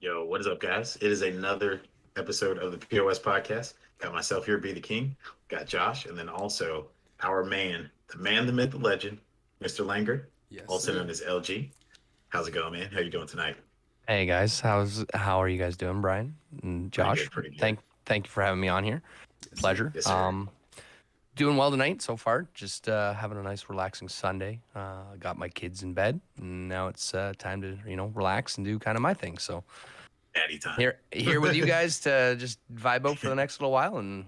Yo, what is up, guys? It is another episode of the POS podcast. Got myself here, Be the King. Got Josh, and then also our man, the myth, the legend, Mr. Langer, Yes, also known sir. as LG. How's it going, man? How you doing tonight? Hey guys, how are you guys doing, Brian and Pretty good, Josh? pretty good. Thank you for having me on here. Yes, sir. Pleasure. Yes, sir. Doing well tonight so far. Just having a nice relaxing Sunday. Got my kids in bed, and now it's time to relax and do kind of my thing. So Daddy time. here with you guys to just vibe out for the next little while and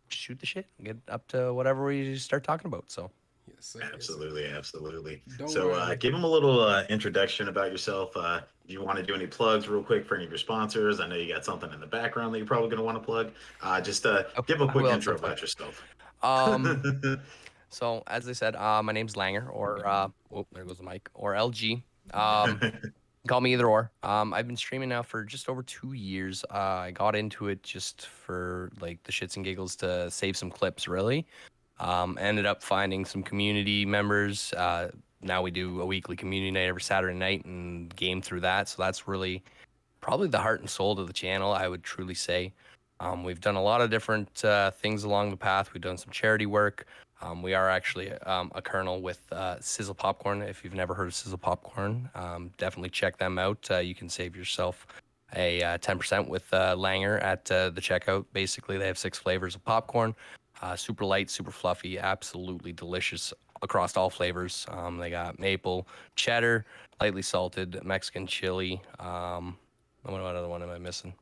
shoot the shit, get up to whatever we start talking about. So Yes, sir. Yes, sir. Absolutely, absolutely. Don't So, worry. give them a little introduction about yourself. Do you want to do any plugs real quick for any of your sponsors? I know you got something in the background that you're probably going to want to plug. Just give a I quick will at intro some point. about yourself. Um, so as I said, my name's Langer, or there goes the mic, or LG. Call me either or. I've been streaming now for just over 2 years. I got into it just for like the shits and giggles to save some clips, really. Ended up finding some community members. Now we do a weekly community night every Saturday night and game through that. So that's really probably the heart and soul of the channel, I would truly say. We've done a lot of different things along the path. We've done some charity work. We are actually a kernel with Sizzle Popcorn. If you've never heard of Sizzle Popcorn, definitely check them out. You can save yourself a 10% with Langer at the checkout. Basically, they have 6 flavors of popcorn. Super light, super fluffy, absolutely delicious across all flavors. They got maple, cheddar, lightly salted, Mexican chili. What other one am I missing?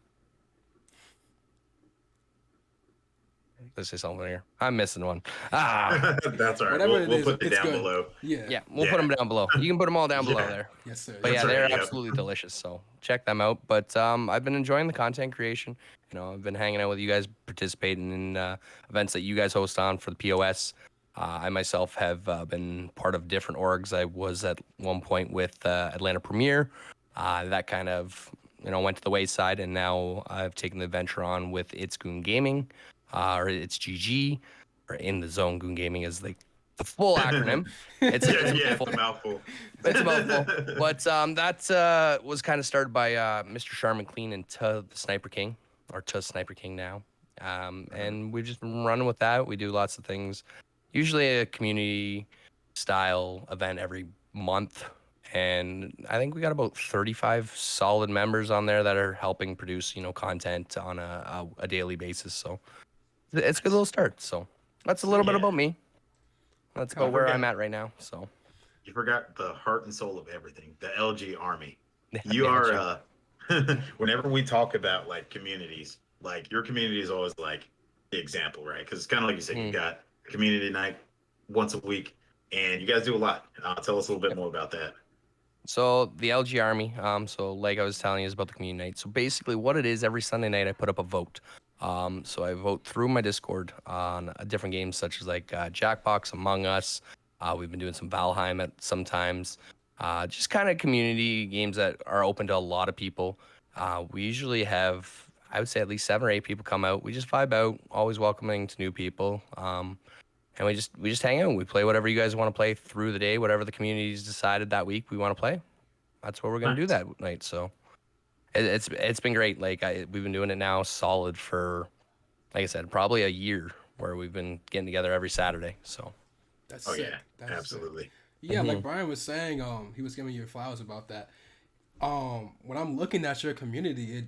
Let's say something here. I'm missing one. That's all right. Whatever it We'll is, put it it's down good. below. Yeah, we'll put them down below. You can put them all down below Yeah. there. Yes, sir. But Yes, yeah, That's sir. right, they're yep. absolutely delicious. So check them out. But I've been enjoying the content creation. I've been hanging out with you guys, participating in events that you guys host on for the POS. I myself have been part of different orgs. I was at one point with Atlanta Premiere. That kind of went to the wayside, and now I've taken the venture on with It's Goon Gaming, or It's GG, or In the Zone Goon Gaming is like the full acronym. It's, Yeah, it's a yeah, it's full- a mouthful. it's a mouthful. But that was kind of started by Mr. Sharman Clean and the Sniper King, or to Sniper King now. And we've just been running with that. We do lots of things. Usually a community style event every month. And I think we got about 35 solid members on there that are helping produce, content on a daily basis. So it's a good little start. So that's a little bit Yeah. about me. That's Cool. about where Okay. I'm at right now. So You forgot the heart and soul of everything, the LG Army. yeah, You damn are, sure. whenever we talk about like communities, like your community is always like the example, right? Because it's kind of like you said, you've got community night once a week, and you guys do a lot. Tell us a little bit more about that. So the LG Army, so like I was telling you, is about the community night. So basically, what it is, every Sunday night I put up a vote. So I vote through my Discord on different games such as like Jackbox, Among Us. We've been doing some Valheim at sometimes. Just kind of community games that are open to a lot of people. We usually have, I would say, at least 7 or 8 people come out. We just vibe out, always welcoming to new people. And we just hang out. We play whatever you guys want to play through the day, whatever the community's decided that week we want to play. That's what we're gonna do Nice. that night. So it's been great. Like we've been doing it now solid for, like I said, probably a year where we've been getting together every Saturday. So That's Oh sick. yeah, That's sick. absolutely. Yeah, like Brian was saying, he was giving you flowers about that. When I'm looking at your community, it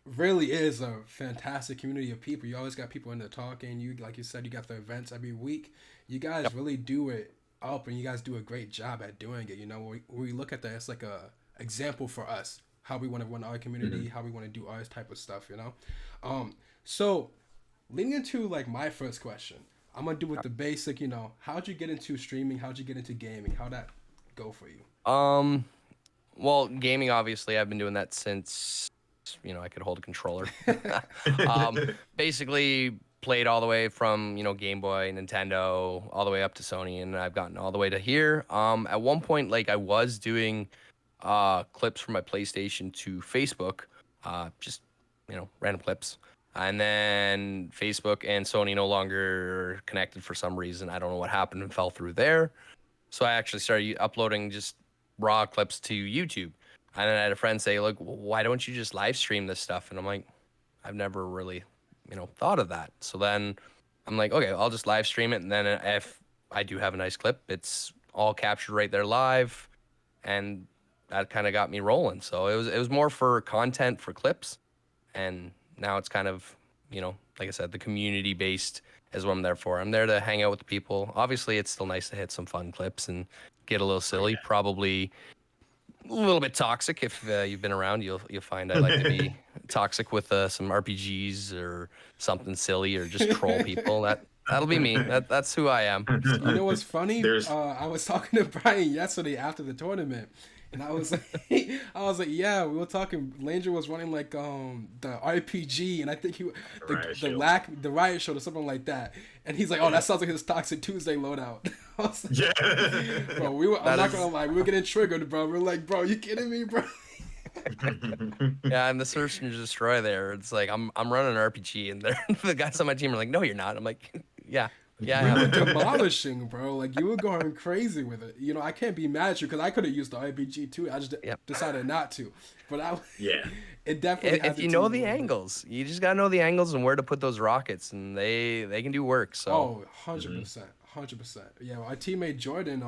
really is a fantastic community of people. You always got people in there talking. You, like you said, you got the events every week. You guys really do it up, and you guys do a great job at doing it. When we look at that, it's like a example for us how we want to run our community, how we want to do our type of stuff. So leading into like my first question, I'm gonna do with the basic. How'd you get into streaming? How'd you get into gaming? How'd that go for you? well, gaming obviously I've been doing that since I could hold a controller. Basically played all the way from Game Boy, Nintendo, all the way up to Sony, and I've gotten all the way to here. At one point, like I was doing clips from my PlayStation to Facebook, just random clips, and then Facebook and Sony no longer connected for some reason. I don't know what happened and fell through there. So I actually started uploading just raw clips to YouTube. And then I had a friend say, like, why don't you just live stream this stuff? And I'm like, I've never really, thought of that. So then I'm like, okay, I'll just live stream it. And then if I do have a nice clip, it's all captured right there live. And that kind of got me rolling. So it was more for content, for clips. And now it's kind of, like I said, the community based is what I'm there for. I'm there to hang out with the people. Obviously, it's still nice to hit some fun clips and get a little silly. Probably a little bit toxic. If you've been around, you'll find I like to be toxic with some RPGs or something silly or just troll people. That'll be me. That's who I am. You know what's funny? There's- I was talking to Brian yesterday after the tournament, and I was like, yeah, we were talking. Lainger was running like the RPG, and I think the Riot Shield or something like that. And he's like, oh, that sounds like his Toxic Tuesday loadout. I was like, Yeah. bro, I'm not gonna lie, we were getting triggered, bro. We're like, bro, you kidding me, bro? Yeah, I'm the search and destroy there. It's like I'm running an RPG, and the guys on my team are like, no, you're not. I'm like, yeah. We were Yeah. demolishing, bro. Like, you were going crazy with it. I can't be mad at you because I could have used the RPG too. I just decided not to. But it definitely. If you know the angles, you just gotta know the angles and where to put those rockets, and they can do work. So. Oh, 100%, 100%. Yeah, our teammate Jordan,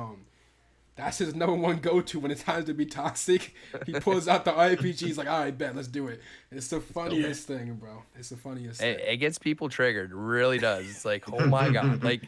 that's his number one go-to when it's time to be toxic. He pulls out the RPG. He's like, all right, bet, let's do it. It's the funniest thing, bro. It's the funniest thing. It gets people triggered. It really does. It's like, oh my god, like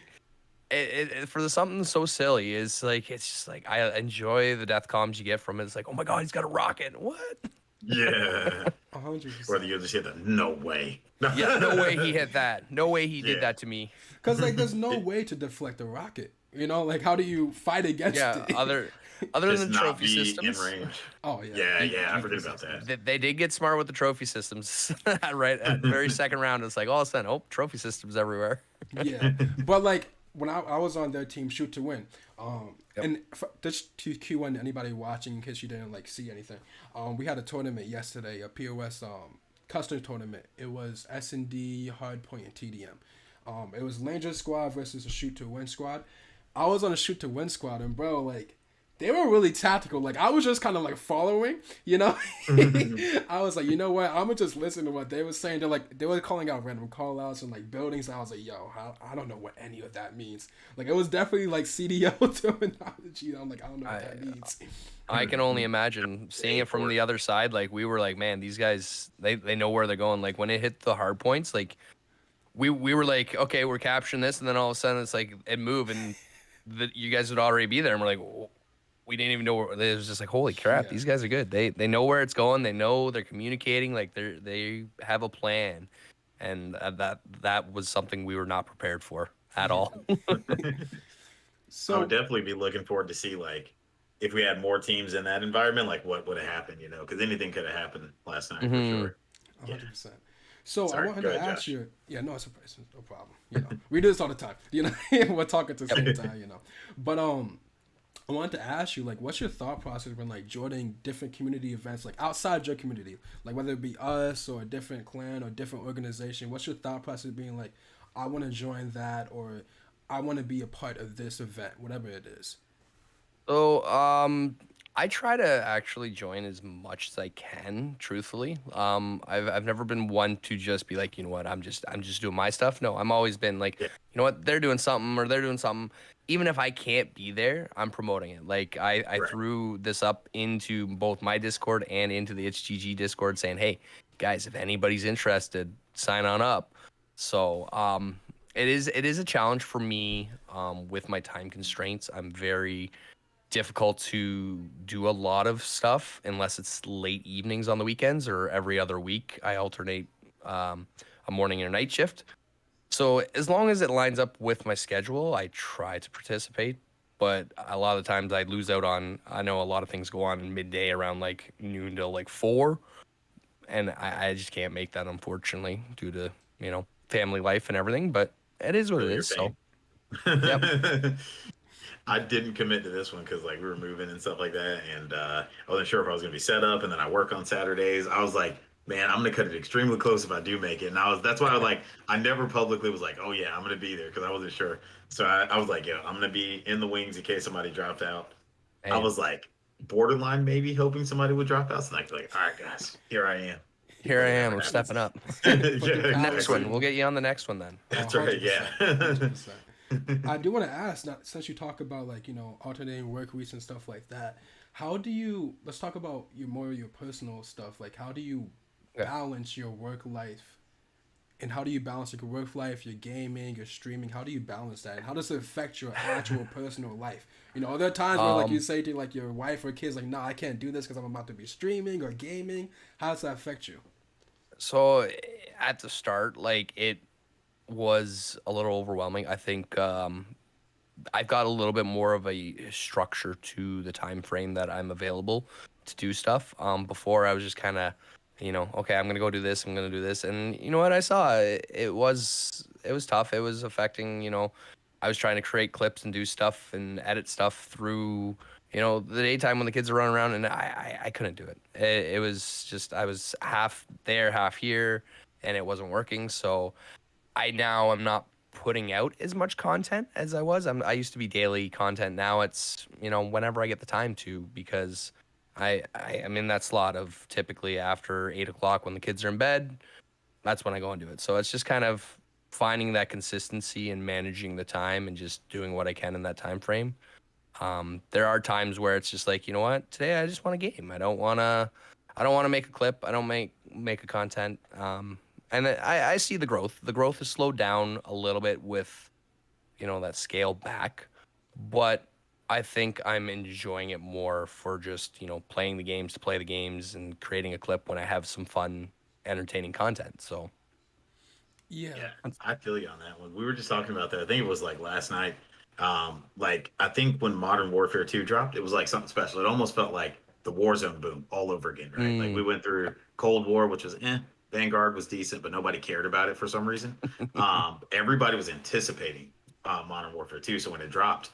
it for something so silly is like it's just like I enjoy the death comms you get from it. It's like, oh my god, he's got a rocket. What? Yeah. 100%. Whether you just hit the no way. Yeah, no way he hit that. No way he did that to me. Because like, there's no way to deflect a rocket. Like, how do you fight against it? other Just than not trophy be systems. in range. Oh yeah. Yeah, I forget about that. They did get smart with the trophy systems. Right at the very second round, it's like all of a sudden, trophy systems everywhere. Yeah, but like when I was on their team, Shoot to Win, and just to cue in anybody watching in case you didn't like see anything, we had a tournament yesterday, a POS custom tournament. It was S&D, Hardpoint, and TDM. It was Lainger squad versus a Shoot to Win squad. I was on a Shoot to Win squad, and bro, like, they were really tactical. Like, I was just kind of like following, I was like, you know what? I'm gonna just listen to what they were saying. They were calling out random call outs and like buildings. And I was like, yo, I don't know what any of that means. Like, it was definitely like CDO terminology. I'm like, I don't know what that means. I can only imagine seeing it from the other side. Like, we were like, man, these guys, they know where they're going. Like, when it hit the hard points, like, we were like, okay, we're capturing this, and then all of a sudden it's like it moved, and you guys would already be there, and we're like, we didn't even know where. It was just like, holy crap, these guys are good. They know where it's going. They know they're communicating. Like, they have a plan, and that was something we were not prepared for at all. So I would definitely be looking forward to see, like, if we had more teams in that environment, like what would have happened, because anything could have happened last night for sure. 100%. So Sorry, I wanted go to ahead, ask Josh. you. Yeah, no, it's no problem. We do this all the time. We're talking at the same time. But I wanted to ask you, like, what's your thought process when like joining different community events, like outside your community, like whether it be us or a different clan or different organization? What's your thought process being like, I want to join that, or I want to be a part of this event, whatever it is? So, I try to actually join as much as I can, truthfully. I've never been one to just be like, you know what, I'm just doing my stuff. No, I'm always been like, you know what, they're doing something or they're doing something. Even if I can't be there, I'm promoting it. Like, I threw this up into both my Discord and into the HGG Discord saying, hey, guys, if anybody's interested, sign on up. So, it is a challenge for me with my time constraints. I'm very difficult to do a lot of stuff unless it's late evenings on the weekends or every other week. I alternate a morning and a night shift. So as long as it lines up with my schedule, I try to participate. But a lot of the times I lose out on, I know a lot of things go on midday around like noon till like 4. And I just can't make that, unfortunately, due to, family life and everything. But it is what it is. So, yep. I didn't commit to this one because like we were moving and stuff like that, and I wasn't sure if I was gonna be set up. And then I work on Saturdays. I was like, man, I'm gonna cut it extremely close if I do make it. And that's why I never publicly was like, oh yeah, I'm gonna be there, because I wasn't sure. So I was like, yeah, I'm gonna be in the wings in case somebody dropped out. Hey. I was like, borderline maybe hoping somebody would drop out. So like, all right, guys, here I am. Here I am. Whatever I'm happens. stepping up. Yeah, Put the power Next one. in. We'll get you on the next one then. that's right. 100%. Yeah. 100%. I do want to ask, since you talk about like alternating work weeks and stuff like that, how do you? Let's talk about your personal stuff. Like, how do you Okay. balance your work life, and how do you balance your work life, your gaming, your streaming? How do you balance that, and how does it affect your actual personal life? Are there times where like you Um, say to like your wife or kids like, "No, I can't do this because I'm about to be streaming or gaming." How does that affect you? so at the start, like it was a little overwhelming. I think I've got a little bit more of a structure to the time frame that I'm available to do stuff. Before I was just kind of, okay, I'm gonna go do this. I'm gonna do this, and you know what? I saw it was tough. It was affecting. I was trying to create clips and do stuff and edit stuff through. The daytime when the kids are running around, and I couldn't do it. It was just I was half there, half here, and it wasn't working. So I'm not putting out as much content as I was. I used to be daily content. Now it's whenever I get the time to, because I'm in that slot of typically after 8 o'clock when the kids are in bed. That's when I go and do it. So it's just kind of finding that consistency and managing the time and just doing what I can in that time frame. There are times where it's just like, you know what, today I just want a game. I don't want to make a clip. I don't make a content. And I see the growth. The growth has slowed down a little bit with, that scale back, but I think I'm enjoying it more for just, playing the games to play the games and creating a clip when I have some fun, entertaining content. So Yeah. Yeah, I feel you on that one. We were just talking about that. I think it was like last night. Like I think when Modern Warfare 2 dropped, it was like something special. It almost felt like the Warzone boom all over again, right? Like we mm, went through Cold War, which was Vanguard was decent, but nobody cared about it for some reason. Everybody was anticipating Modern Warfare 2, so when it dropped,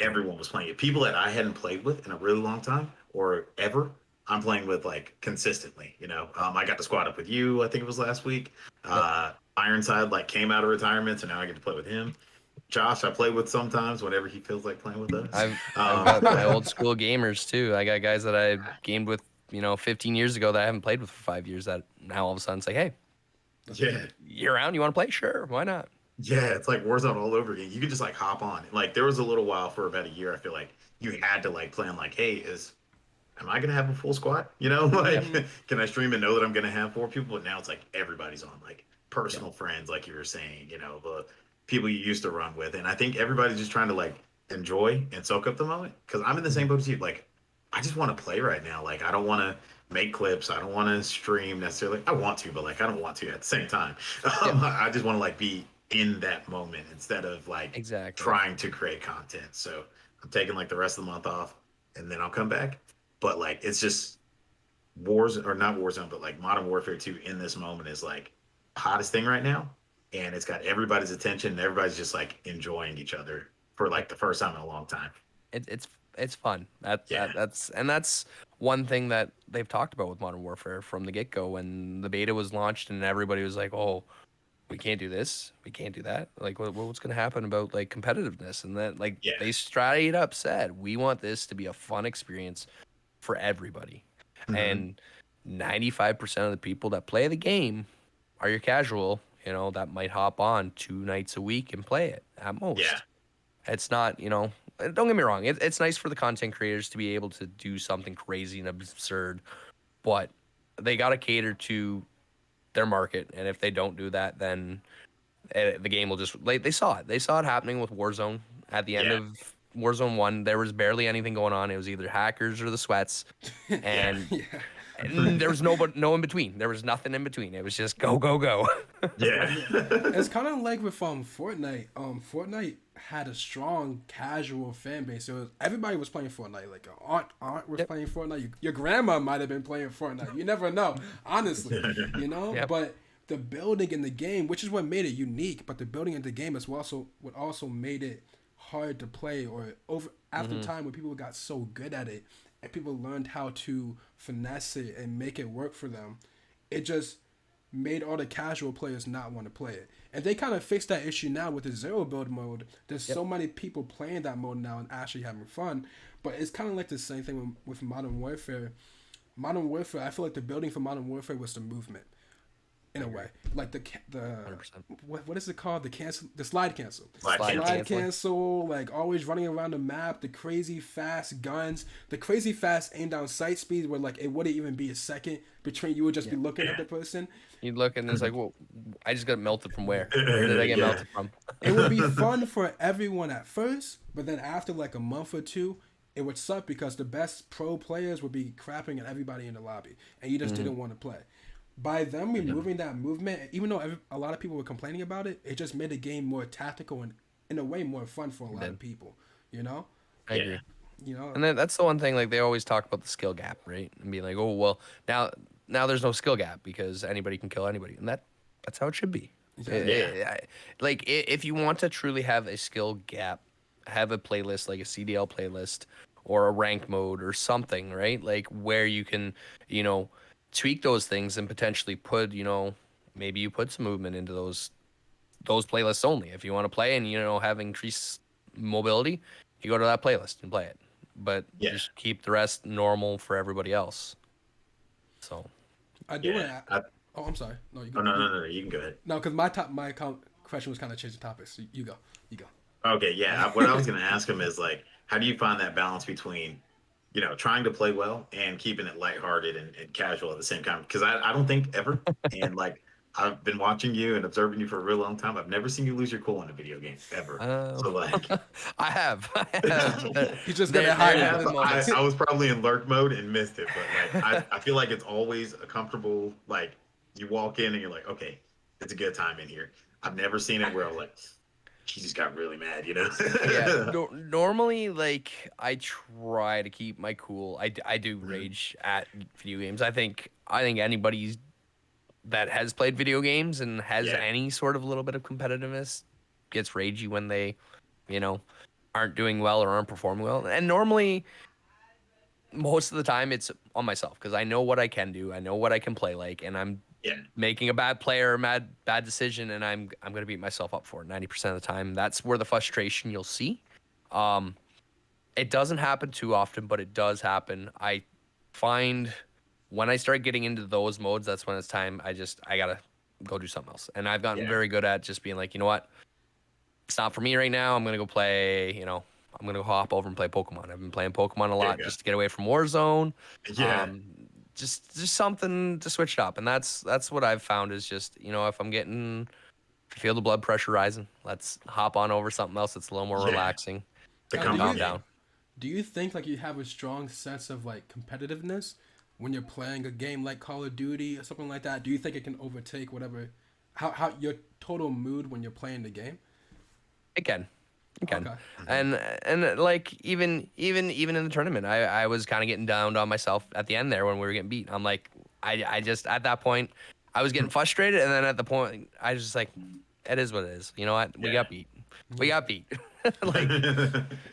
everyone was playing it. People that I hadn't played with in a really long time or ever, I'm playing with like consistently. I got to squad up with you. I think it was last week. yep. Ironside like came out of retirement, so now I get to play with him. Josh, I play with sometimes whenever he feels like playing with us. I've got my old school gamers too. I got guys that I gamed with, 15 years ago that I haven't played with for 5 years that now all of a sudden say, hey, Yeah, you're around, you want to play? Sure, why not? yeah, it's like Warzone all over again. You can just like hop on. Like there was a little while for about a year. I feel like you had to like plan like, hey, am I gonna have a full squad? Like Mhm. can I stream and know that I'm gonna have 4 people? But now it's like everybody's on, like Yeah. personal friends, like you were saying, the people you used to run with. And I think everybody's just trying to like enjoy and soak up the moment. Cause I'm in the same boat as you. Like, I just want to play right now. Like I don't want to make clips. I don't want to stream necessarily. I want to, but like I don't want to at the same time. Yep, I just want to like be in that moment instead of like exactly. trying to create content. So I'm taking like the rest of the month off and then I'll come back. But like it's just Wars or not Warzone, but like Modern Warfare 2 in this moment is like hottest thing right now. And it's got everybody's attention and everybody's just like enjoying each other for like the first time in a long time. It's fun. That, Yeah. that that's one thing that they've talked about with Modern Warfare from the get go when the beta was launched and everybody was like, oh, we can't do this, we can't do that. Like, what's going to happen about like competitiveness? And then like Yeah. they straight up said, we want this to be a fun experience for everybody. Hmm. And 95% of the people that play the game are your casual, that might hop on 2 nights a week and play it at Yeah. most. It's not, don't get me wrong. It's nice for the content creators to be able to do something crazy and absurd, but they got to cater to their market. And if they don't do that, then the game will just, like, they saw it. They saw it happening with Warzone at the end Yeah. of Warzone 1. There was barely anything going on. It was either hackers or the sweats. Yeah. And Yeah. and there was no in between. There was nothing in between. It was just go, go, go. Yeah. Yeah, it's kind of like with Fortnite. Fortnite had a strong casual fan base. So everybody was playing Fortnite. Like your aunt was Yep. playing Fortnite. Your grandma might have been playing Fortnite. You never know, honestly. Yep. But the building in the game, which is what made it unique, but the building in the game is what also made it hard to play. Or over after Hmm. time when people got so good at it and people learned how to finesse it and make it work for them, it just made all the casual players not want to play it. And they kind of fixed that issue now with the zero build mode. There's Yep. so many people playing that mode now and actually having fun. But it's kind of like the same thing with Modern Warfare. Modern Warfare, I feel like the building for Modern Warfare was the movement. In a way, like the 100%. what is it called? The slide cancel. Slide Cancel, like always running around the map, the crazy fast guns, the crazy fast aim down sight speed where like it wouldn't even be a second between you would just be looking at the person. You'd look and it's like, well, I just got melted from where? Where did I get melted from? It would be fun for everyone at first, but then after like a month or two, it would suck because the best pro players would be crapping at everybody in the lobby, and you just didn't want to play. By them removing that movement, even though a lot of people were complaining about it, it just made the game more tactical and in a way more fun for a lot of people. You know? I agree. You know? And then that's the one thing, like they always talk about the skill gap, right? And be like, oh well, now there's no skill gap because anybody can kill anybody, and that's how it should be. Exactly. Like if you want to truly have a skill gap, have a playlist like a CDL playlist or a rank mode or something, right? Like where you can, tweak those things and potentially put, maybe you put some movement into those playlists only. If you want to play and have increased mobility, you go to that playlist and play it. But just keep the rest normal for everybody else. So I do want to. Oh, I'm sorry. No, you go. No. You can go ahead. No, because my question was kind of changing topics. So you go. Okay, yeah. What I was going to ask him is like, how do you find that balance between, trying to play well and keeping it lighthearted and casual at the same time? Because I don't think ever, and like I've been watching you and observing you for a real long time. I've never seen you lose your cool in a video game ever. So like, I have. You just gotta hide it. I was probably in lurk mode and missed it, but like I feel like it's always a comfortable, like you walk in and you're like, okay, it's a good time in here. I've never seen it where I'm like, he just got really mad, Normally, like I try to keep my cool. I do rage at video games. I think anybody that has played video games and has any sort of little bit of competitiveness gets ragey when they, aren't doing well or aren't performing well. And normally, most of the time, it's on myself because I know what I can do. I know what I can play like, and I'm making a bad play or a bad decision, and I'm gonna beat myself up for it 90% of the time. That's where the frustration you'll see. It doesn't happen too often, but it does happen. I find when I start getting into those modes, that's when it's time. I gotta go do something else, and I've gotten very good at just being like, you know what, it's not for me right now. I'm gonna go play. I'm gonna go hop over and play Pokemon. I've been playing Pokemon a lot just to get away from Warzone. Just something to switch it up, and that's what I've found is just if I feel the blood pressure rising, let's hop on over something else that's a little more relaxing. Calm down. Do you think like you have a strong sense of like competitiveness when you're playing a game like Call of Duty or something like that? Do you think it can overtake whatever how your total mood when you're playing the game? It can. Okay. And like even in the tournament, I was kind of getting down on myself at the end there when we were getting beat. I'm like, I just at that point I was getting frustrated, and then at the point I was just like, it is what it is. You know what? We got beat. Like,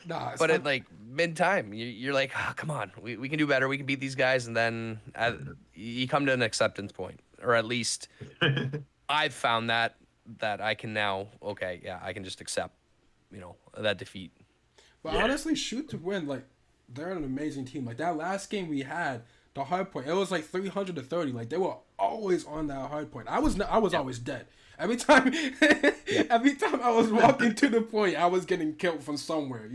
but at like mid time, you're like, oh, come on, we can do better. We can beat these guys, and then you come to an acceptance point, or at least I've found that I can now. Okay, yeah, I can just accept. That defeat. But honestly, shoot to win, like they're an amazing team. Like that last game we had, the hard point, it was like 330. Like they were always on that hard point. I was always dead. Every time I was walking to the point, I was getting killed from somewhere,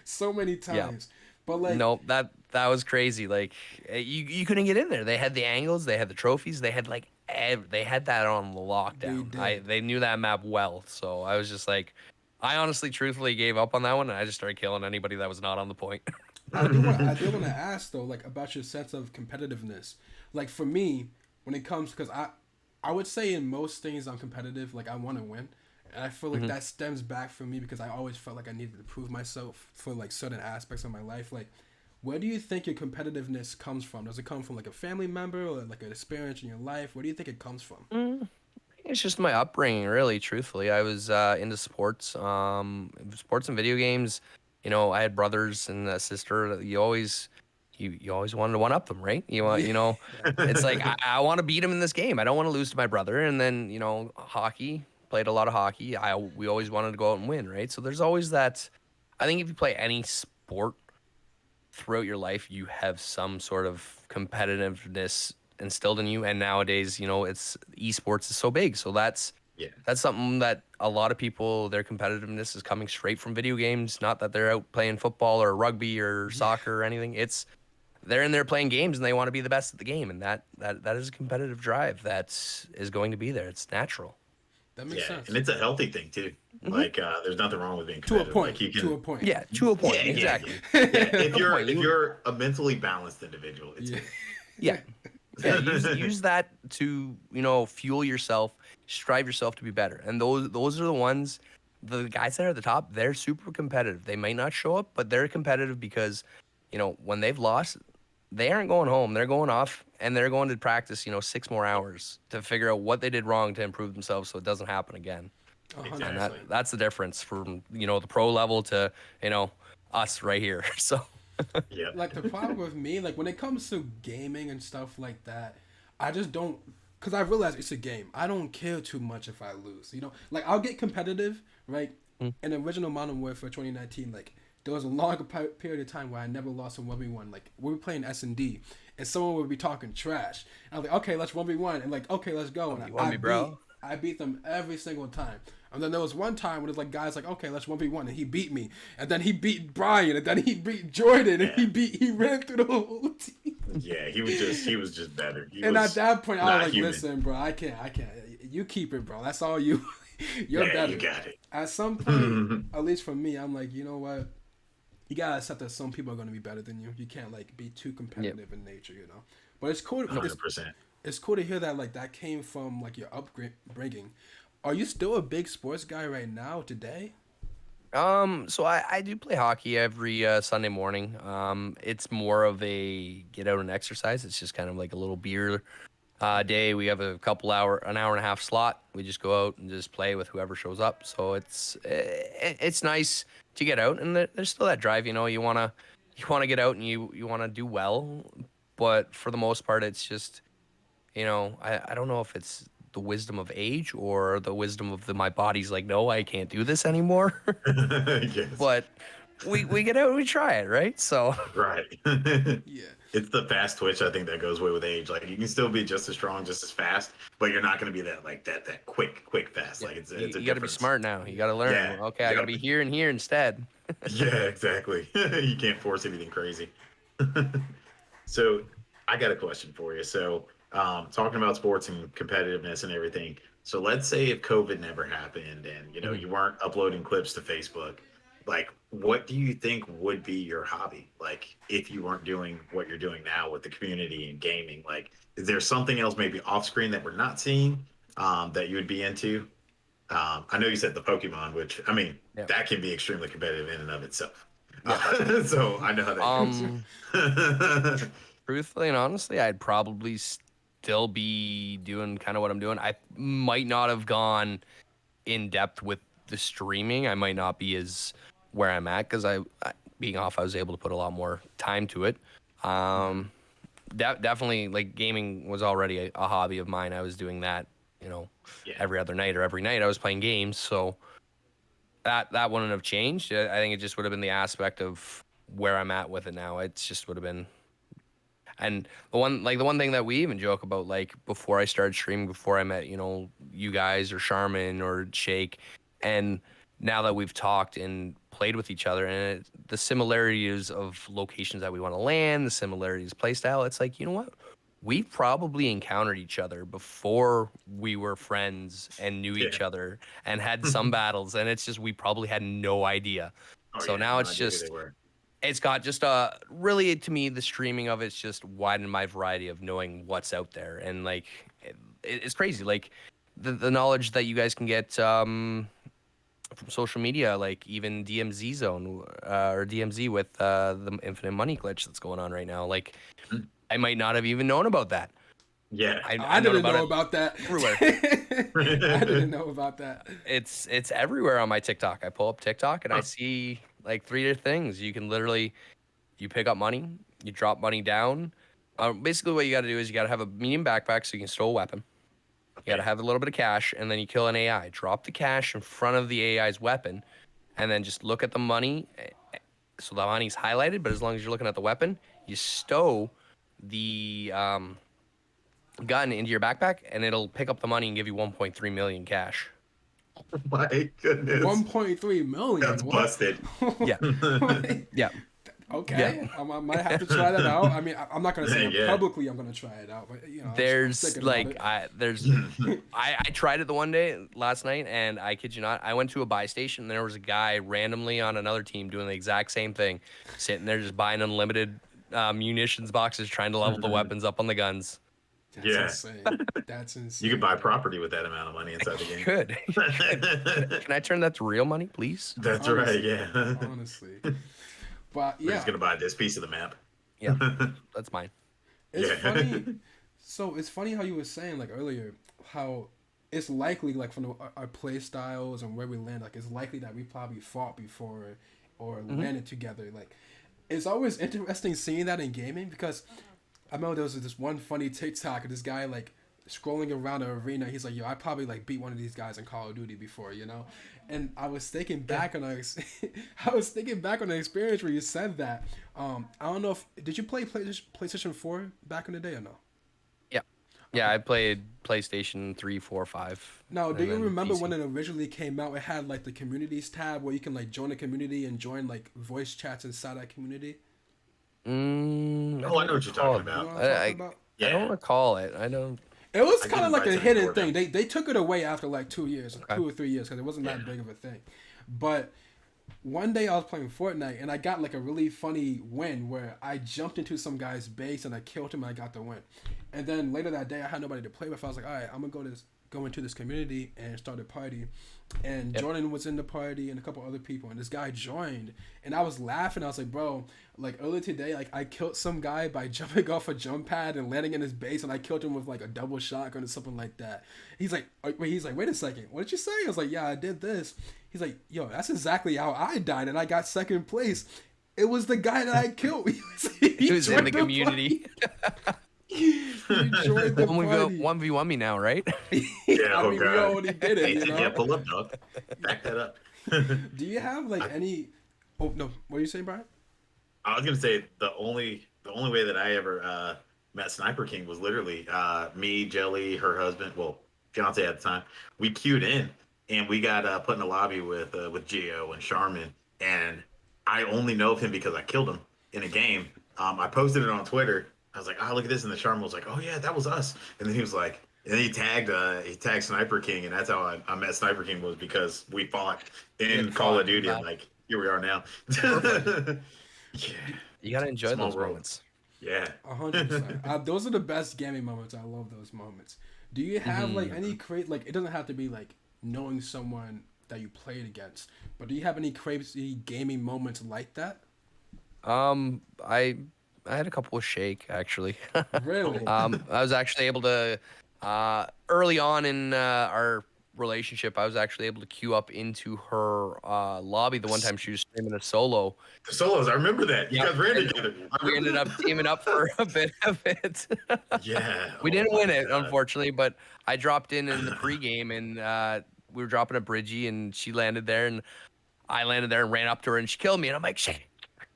so many times. But like, no, that was crazy. Like you couldn't get in there. They had the angles, they had the trophies, they had like they had that on lockdown. They knew that map well. So I was just like, I honestly, truthfully gave up on that one, and I just started killing anybody that was not on the point. I do want to ask though, like about your sense of competitiveness. Like for me, when it comes, because I would say in most things I'm competitive. Like I want to win, and I feel like that stems back from me because I always felt like I needed to prove myself for like certain aspects of my life. Like, where do you think your competitiveness comes from? Does it come from like a family member or like an experience in your life? Where do you think it comes from? It's just my upbringing, really. Truthfully, I was into sports, sports and video games. I had brothers and a sister. You always wanted to one up them, right? It's like I want to beat him in this game. I don't want to lose to my brother. And then hockey. Played a lot of hockey. We always wanted to go out and win, right? So there's always that. I think if you play any sport, throughout your life you have some sort of competitiveness instilled in you, and nowadays, it's esports is so big, so that's something that a lot of people, their competitiveness is coming straight from video games. Not that they're out playing football or rugby or soccer or anything. It's they're in there playing games and they want to be the best at the game, and that is a competitive drive that is going to be there. It's natural. That makes sense. And it's a healthy thing too. Like there's nothing wrong with being to a competitive. point. Like, you can, to a point. Yeah, to a point. Exactly. Yeah. If you're a mentally balanced individual, it's good. Yeah. Use that to fuel yourself, strive yourself to be better. And those are the ones, the guys that are at the top, they're super competitive. They might not show up, but they're competitive because when they've lost, they aren't going home. They're going off and they're going to practice 6 more hours to figure out what they did wrong to improve themselves so it doesn't happen again. Exactly. And that's the difference from the pro level to us right here. So Yeah. Like the problem with me, like when it comes to gaming and stuff like that, I just don't, because I realize it's a game. I don't care too much if I lose. Like I'll get competitive, right? In the original Modern Warfare 2019, like there was a long period of time where I never lost a 1v1. Like we were playing S&D, and someone would be talking trash. And I was like, okay, let's 1v1, and like, okay, let's go. And you want me, bro? I beat them every single time. And then there was one time when it was like guys like, okay, let's 1v1, and he beat me. And then he beat Brian, and then he beat Jordan, and he ran through the whole team. Yeah, he was just better. At that point, I was like, human. listen, bro, I can't. You keep it, bro. That's all you. You're better. You got it. At some point, at least for me, I'm like, you know what? You gotta accept that some people are gonna be better than you. You can't like be too competitive in nature, But it's cool. 100%. It's cool to hear that like that came from like your upbringing. Are you still a big sports guy right now today? So I do play hockey every Sunday morning. It's more of a get out and exercise. It's just kind of like a little beer day. We have an hour and a half slot. We just go out and just play with whoever shows up. So it's nice to get out, and there's still that drive. You wanna get out and you wanna do well, but for the most part, it's just I don't know if it's the wisdom of age or the wisdom of my body's like, no, I can't do this anymore. Yes. But we get out and we try it, right? So Right. Yeah. It's the fast twitch, I think, that goes away with age. Like you can still be just as strong, just as fast, but you're not going to be that quick fast. Like it's you got to be smart now. You got to learn. Yeah, Okay, I got to be here and here instead. Yeah, exactly. You can't force anything crazy. So I got a question for you. So talking about sports and competitiveness and everything. So let's say if COVID never happened and you weren't uploading clips to Facebook, like what do you think would be your hobby? Like if you weren't doing what you're doing now with the community and gaming, like is there something else maybe off screen that we're not seeing that you would be into? I know you said the Pokemon, which I mean that can be extremely competitive in and of itself. So I know how that goes. Truthfully and honestly, I'd probably still be doing kind of what I'm doing. I might not have gone in depth with the streaming. I might not be as where I'm at because I being off, I was able to put a lot more time to it. Definitely, like gaming was already a hobby of mine. I was doing that, every other night or every night I was playing games. So that wouldn't have changed. I think it just would have been the aspect of where I'm at with it now. It just would have been. And the one thing that we even joke about, like before I started streaming, before I met, you guys or Charmin or Shake, and now that we've talked and played with each other and the similarities of locations that we want to land, the similarities of play style, it's like, you know what? We probably encountered each other before we were friends and knew each other and had some battles, and it's just we probably had no idea. Now it's just it's got just really, to me, the streaming of it's just widened my variety of knowing what's out there, and like it's crazy, like the knowledge that you guys can get from social media, like even DMZ zone or DMZ with the infinite money glitch that's going on right now. Like I might not have even known about that. Yeah, I didn't know about that. Everywhere. I didn't know about that. It's everywhere on my TikTok. I pull up TikTok and I see like 3 different things. You can literally, you pick up money, you drop money down. Basically what you got to do is you got to have a medium backpack so you can stow a weapon. You got to have a little bit of cash, and then you kill an AI. Drop the cash in front of the AI's weapon, and then just look at the money, so the money's highlighted, but as long as you're looking at the weapon, you stow the gun into your backpack, and it'll pick up the money and give you 1.3 million cash. My goodness. 1.3 million. That's What? busted. Yeah. Yeah. Okay, I might have to try that out. I mean, I'm not gonna say it Yeah. publicly. I'm gonna try it out, but I'm There's thinking like about I tried it the one day last night, and I kid you not, I went to a buy station and there was a guy randomly on another team doing the exact same thing, sitting there just buying unlimited munitions boxes, trying to level the weapons up on the guns. That's Yeah. insane. That's insane. You could buy property with that amount of money inside the game. Good. Can I turn that to real money, please? That's Honestly, right, yeah. Honestly, but We're yeah, just gonna buy this piece of the map. Yeah, that's mine. it's Yeah. funny. So it's funny how you were saying like earlier how it's likely like from our play styles and where we land, like it's likely that we probably fought before or landed together. Like it's always interesting seeing that in gaming because I remember there was this one funny TikTok of this guy like scrolling around the arena. He's like, "Yo, I probably like beat one of these guys in Call of Duty before, you know." And I was thinking back on I was thinking back on the experience where you said that. I don't know if did you play PlayStation 4 back in the day or no? Yeah, I played PlayStation 3, 4, 5. No, do and you then remember PC. when it originally came out? It had like the communities tab where you can like join a community and join like voice chats inside that community. Oh, I know what you're talking You know about. what I'm talking I about? I don't recall it. I don't. It was I kind of didn't like buy a Tony hidden Gordon. thing. They took it away after like 2 years, Okay. 2 or 3 years, because it wasn't that Yeah. big of a thing. But one day I was playing Fortnite and I got like a really funny win where I jumped into some guy's base and I killed him and I got the win. And then later that day I had nobody to play with. I was like, all right, I'm gonna go into this community and start a party. And Yep. Jordan was in the party and a couple other people, and this guy joined, and I was laughing. I was like, bro, like earlier today, like I killed some guy by jumping off a jump pad and landing in his base, and I killed him with like a double shotgun or something like that. He's like, wait a second, what did you say? I was like, yeah, I did this. He's like, yo, that's exactly how I died, and I got second place. It was the guy that I killed. He was in joined the community. He joined the party. 1v1 me now, right? Yeah, I oh mean, we God. already did it, you know? Yeah, pull up, dog. Back that up. Do you have like any? Oh no, what are you saying, Brian? I was gonna say the only way that I ever met Sniper King was literally me, Jelly, her husband, well, fiance at the time. We queued in and we got put in a lobby with Gio and Charmin, and I only know of him because I killed him in a game. I posted it on Twitter. I was like, oh, look at this, and the Charmin was like, oh yeah, that was us. And then he was like, and then he tagged Sniper King, and that's how I met Sniper King, was because we fought in Call of Duty, and like here we are now. Yeah. You gotta enjoy Small those world. moments. Yeah. 100%. Those are the best gaming moments. I love those moments. Do you have like any like? It doesn't have to be like knowing someone that you played against, but do you have any crazy gaming moments like that? I had a couple with Shake actually. Really? I was actually able to early on in our relationship, I was actually able to queue up into her lobby the one time she was streaming a solo. The solos, I remember that. You guys ran together. We ended up teaming up for a bit of it. Yeah. We Oh didn't my win it, God. unfortunately, but I dropped in the pregame, and we were dropping a Bridgie, and she landed there, and I landed there and ran up to her, and she killed me, and I'm like, shit.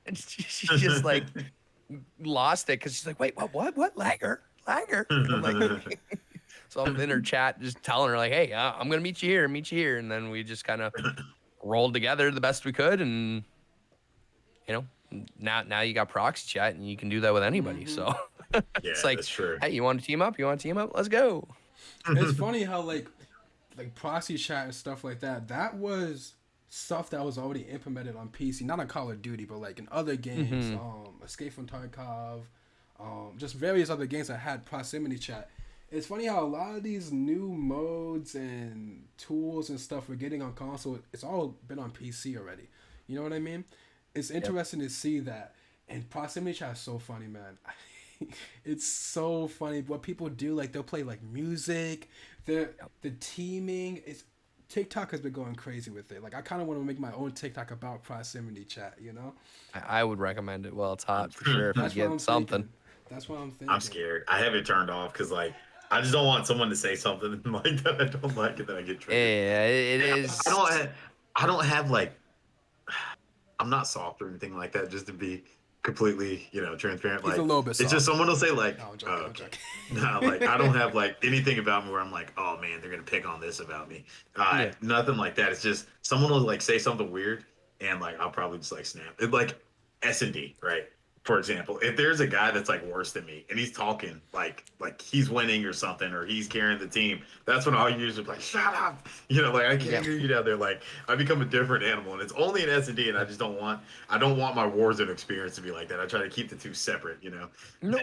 And she just like lost it because she's like, wait, what, Lainger? I'm like, so I'm in her chat just telling her like, hey, I'm gonna meet you here, and then we just kind of rolled together the best we could, and you know, now you got proxy chat, and you can do that with anybody. So Yeah, it's like, that's true. hey, you want to team up? Let's go. It's funny how like proxy chat and stuff like that. That was stuff that was already implemented on PC, not on Call of Duty, but like in other games, Escape from Tarkov, just various other games that had proximity chat. It's funny how a lot of these new modes and tools and stuff we're getting on console, it's all been on PC already. You know what I mean? It's interesting to see that. And proximity chat is so funny, man. It's so funny what people do. Like they'll play like music, the teaming. TikTok has been going crazy with it. Like I kind of want to make my own TikTok about proximity chat. You know? I would recommend it while it's hot for sure. If you That's what I'm get something. thinking. That's what I'm thinking. I'm scared. I have it turned off because like I just don't want someone to say something like that I don't like it, that I get triggered. Yeah, it is. I don't have like I'm not soft or anything like that. Just to be completely, transparent. He's Like a little bit it's soft. just someone will say like, No, I'm oh, joking. I'm okay. joking. No, like I don't have like anything about me where I'm like, oh man, they're gonna pick on this about me. Yeah. Nothing like that. It's just someone will like say something weird, and like I'll probably just like snap. It like S&D, right? For example, if there's a guy that's like worse than me and he's talking like he's winning or something or he's carrying the team, that's when I'll usually be like, shut up. Like I can't hear you down there. Like I become a different animal, and it's only an S&D, and I just don't want my Warzone experience to be like that. I try to keep the two separate. No,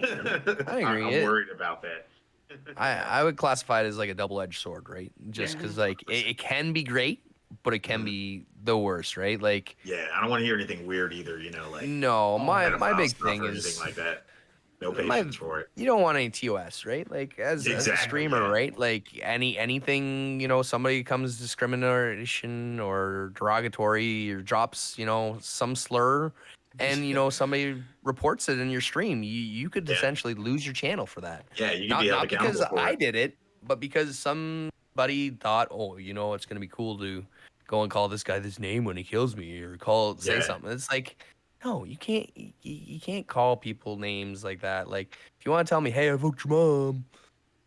I agree. I'm worried about that. I would classify it as like a double-edged sword, right? Just because like it can be great, but it can be the worst, right? Like Yeah, I don't want to hear anything weird either. Like no, my pedophile big stuff thing or anything is like that. No my patience for it. you don't want any TOS, right? Like as a Exactly. streamer, Yeah. right? Like anything, somebody comes discrimination or derogatory or drops, some slur and somebody reports it in your stream, you could Yeah. essentially lose your channel for that. Yeah, you can be held Not because accountable for I it. did it, but because somebody thought, oh, it's gonna be cool to go and call this guy this name when he kills me or say Yeah. something. It's like, no, you can't you can't call people names like that. Like if you want to tell me, hey, I fucked your mom,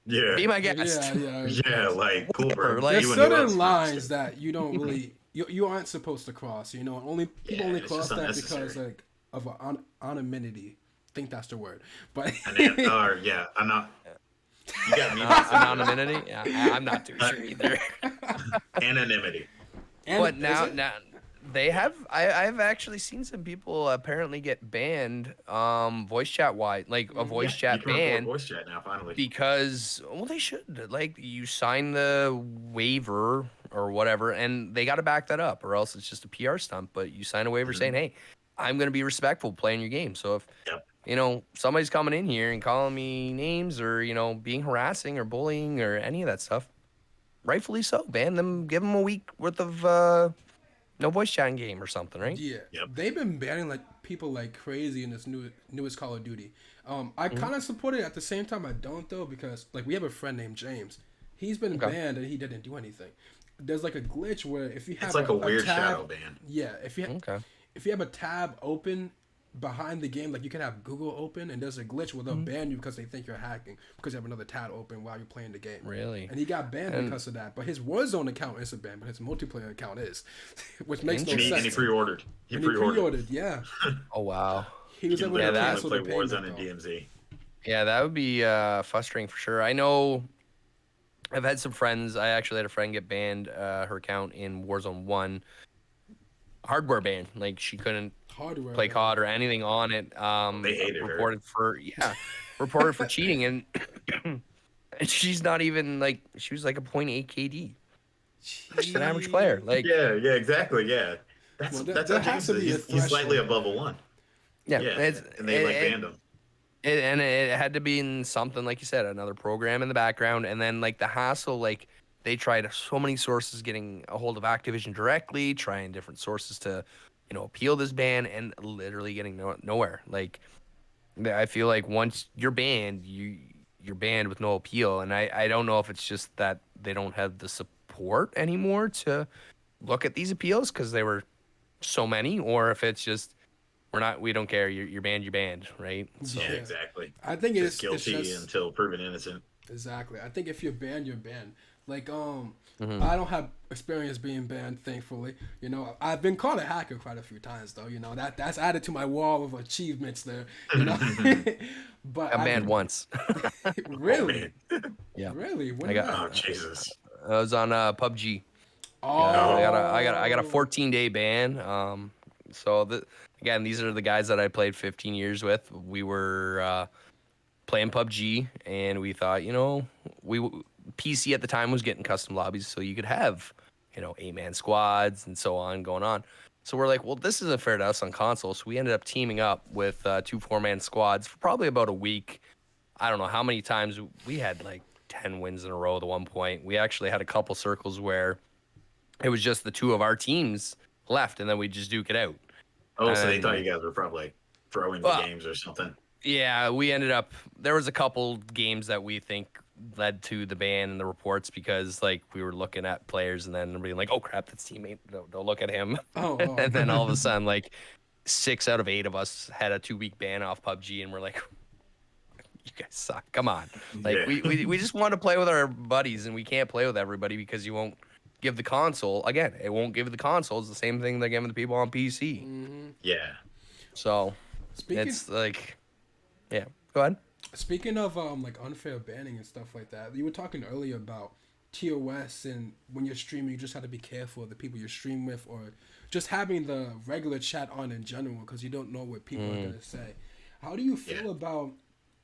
Yeah. be my guest. Yeah, like cool, bro. Whatever, like- There's You and who else certain you lines understand? that you don't really you aren't supposed to cross. Only people only it's cross just that because unnecessary. like of anonymity. I think that's the word. But Yeah, I'm not. You got me. Anonymity. Yeah, I'm not too sure either. Anonymity. But now they have I've actually seen some people apparently get banned voice chat wide, like a voice You chat can report ban voice chat now, finally. because they should, like, you sign the waiver or whatever and they got to back that up or else it's just a PR stunt. But you sign a waiver saying, hey, I'm going to be respectful playing your game. So if somebody's coming in here and calling me names or being harassing or bullying or any of that stuff, rightfully so, ban them, give them a week worth of no voice chatting game or something, right? Yeah, Yep. they've been banning like people like crazy in this newest Call of Duty. I kind of support it at the same time. I don't though because like we have a friend named James. He's been banned and he didn't do anything. There's like a glitch where if you have It's like a weird tab, shadow ban. Yeah, if you have a tab open behind the game, like you can have Google open, and there's a glitch where they'll ban you because they think you're hacking because you have another tab open while you're playing the game. Really? And he got banned because of that. But his Warzone account isn't banned, but his multiplayer account is, which makes no sense. And he pre-ordered. He pre-ordered, yeah. Oh wow. He was able to cancel play the payment. Warzone and DMZ. Yeah, that would be frustrating for sure. I know I've had some friends. I actually had a friend get banned, her account in Warzone 1. Hardware ban. Like she couldn't play COD or anything on it. They hated reported her. Reported for cheating, and she's not even like, she was like a .8 KD. She's an average player. Like Yeah, exactly. Yeah. That's there how has James to be is. a He's slightly threshold. above a 1. yeah, And they banned him. It had to be in something, like you said, another program in the background, and then like the hassle, like they tried so many sources getting a hold of Activision directly, trying different sources to, appeal this ban, and literally getting nowhere. Like I feel like once you're banned, you're banned with no appeal, and I don't know if it's just that they don't have the support anymore to look at these appeals because they were so many, or if it's just we don't care. You're banned, right? So, Yeah, exactly. I think Just guilty just, until proven innocent. Exactly. I think if you're banned, you're banned. Like Mm-hmm. I don't have experience being banned, thankfully. I've been called a hacker quite a few times though. That's added to my wall of achievements there. But I banned once. Really? Oh, Yeah. Really? When I got- did oh that? Jesus. I was on PUBG. Oh, I got a 14-day ban. Again, these are the guys that I played 15 years with. We were playing PUBG, and we thought, PC at the time was getting custom lobbies, so you could have, 8-man squads and so on going on. So we're like, well, this isn't fair to us on console. So we ended up teaming up with 2 4-man squads for probably about a week. I don't know how many times we had like 10 wins in a row at one point. We actually had a couple circles where it was just the 2 of our teams left, and then we just duke it out. Oh, so they thought you guys were probably throwing the games or something. Yeah, we ended up, there was a couple games that we think led to the ban and the reports because like we were looking at players and then being like, oh crap, that's teammate. Don't look at him. Oh, And then all of a sudden, like 6 out of 8 of us had a 2-week ban off PUBG, and we're like, you guys suck. Come on. Like Yeah. we just want to play with our buddies, and we can't play with everybody because you won't give the console. Again, it won't give the consoles the same thing they're giving the people on PC. Yeah. So Speaking it's like, yeah. Go ahead. Speaking of like unfair banning and stuff like that, you were talking earlier about TOS, and when you're streaming, you just have to be careful of the people you stream with, or just having the regular chat on in general, because you don't know what people are gonna say. How do you feel about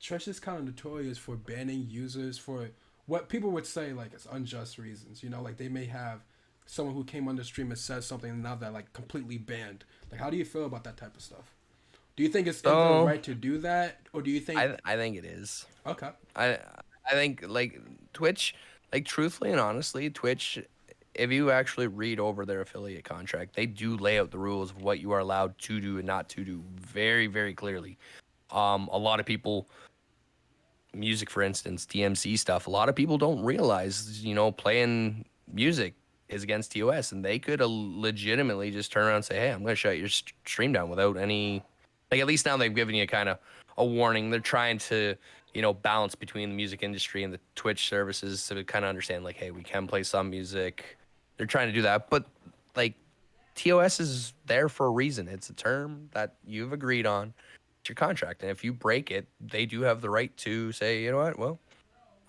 Twitch is kind of notorious for banning users for what people would say like it's unjust reasons? You know, like they may have someone who came on the stream and says something, and now they're like completely banned. Like, how do you feel about that type of stuff? Do you think it's even right to do that, or do you think? I think it is. Okay. I think like Twitch, like truthfully and honestly, Twitch, if you actually read over their affiliate contract, they do lay out the rules of what you are allowed to do and not to do very, very clearly. A lot of people, music for instance, DMC stuff, a lot of people don't realize, you know, playing music is against TOS, and they could legitimately just turn around and say, hey, I'm going to shut your stream down without any. Like, at least now they've given you kind of a warning. They're trying to, you know, balance between the music industry and the Twitch services to kind of understand, like, hey, we can play some music. They're trying to do that. But, like, TOS is there for a reason. It's a term that you've agreed on. It's your contract. And if you break it, they do have the right to say, you know what, well,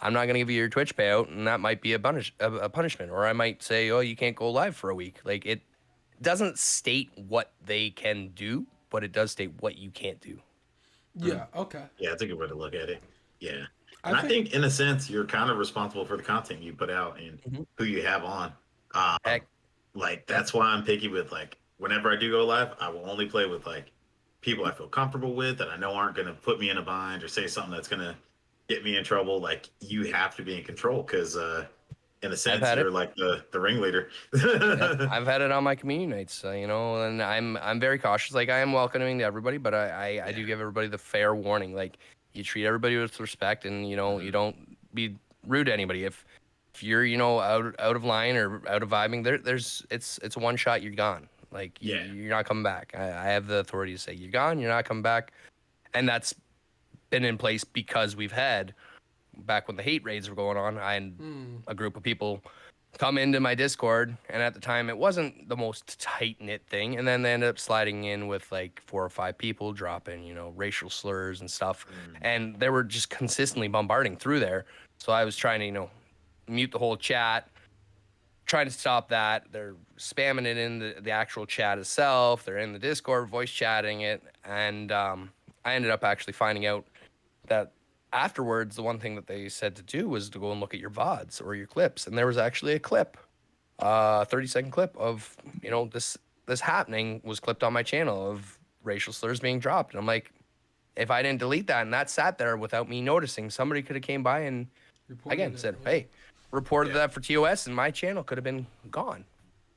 I'm not going to give you your Twitch payout, and that might be a punishment. Or I might say, oh, you can't go live for a week. Like, it doesn't state what they can do, but it does state what you can't do. Yeah. Okay. Yeah, that's a good way to look at it. Yeah. And I think in a sense, you're kind of responsible for the content you put out and who you have on. Heck. Like, that's why I'm picky with, like, whenever I do go live, I will only play with, like, people I feel comfortable with that I know aren't going to put me in a bind or say something that's going to get me in trouble. Like, you have to be in control because, in a sense, you're like the ringleader. I've had it on my community nights, you know, and I'm very cautious. Like, I am welcoming to everybody, but I do give everybody the fair warning. Like, you treat everybody with respect, and you know, you don't be rude to anybody. If you're, you know, out of line or out of vibing, it's a one shot, you're gone. Like, you're not coming back. I have the authority to say you're gone, you're not coming back, and that's been in place because we've had. Back when the hate raids were going on, I had a group of people come into my Discord, and at the time it wasn't the most tight-knit thing, and then they ended up sliding in with like 4 or 5 people dropping, you know, racial slurs and stuff, and they were just consistently bombarding through there. So I was trying to, you know, mute the whole chat, trying to stop that. They're spamming it in the actual chat itself. They're in the Discord voice chatting it, and I ended up actually finding out that afterwards, the one thing that they said to do was to go and look at your VODs or your clips. And there was actually a clip, 30-second clip of, you know, this happening was clipped on my channel of racial slurs being dropped. And I'm like, if I didn't delete that and that sat there without me noticing, somebody could have came by and said, hey, reported that for TOS, and my channel could have been gone.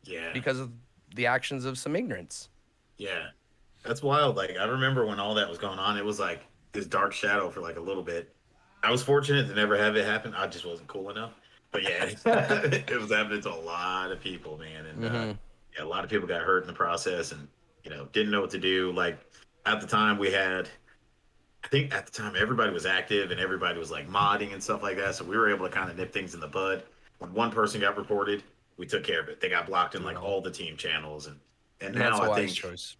Yeah. Because of the actions of some ignorance. Yeah. That's wild. Like, I remember when all that was going on, it was like this dark shadow for like a little bit. I was fortunate to never have it happen. I just wasn't cool enough. But yeah, it was happening to a lot of people, man. And yeah, a lot of people got hurt in the process, and you know, didn't know what to do. Like, at the time, I think at the time everybody was active and everybody was like modding and stuff like that. So we were able to kind of nip things in the bud. When one person got reported, we took care of it. They got blocked in like all the team channels, and now I think. Choice.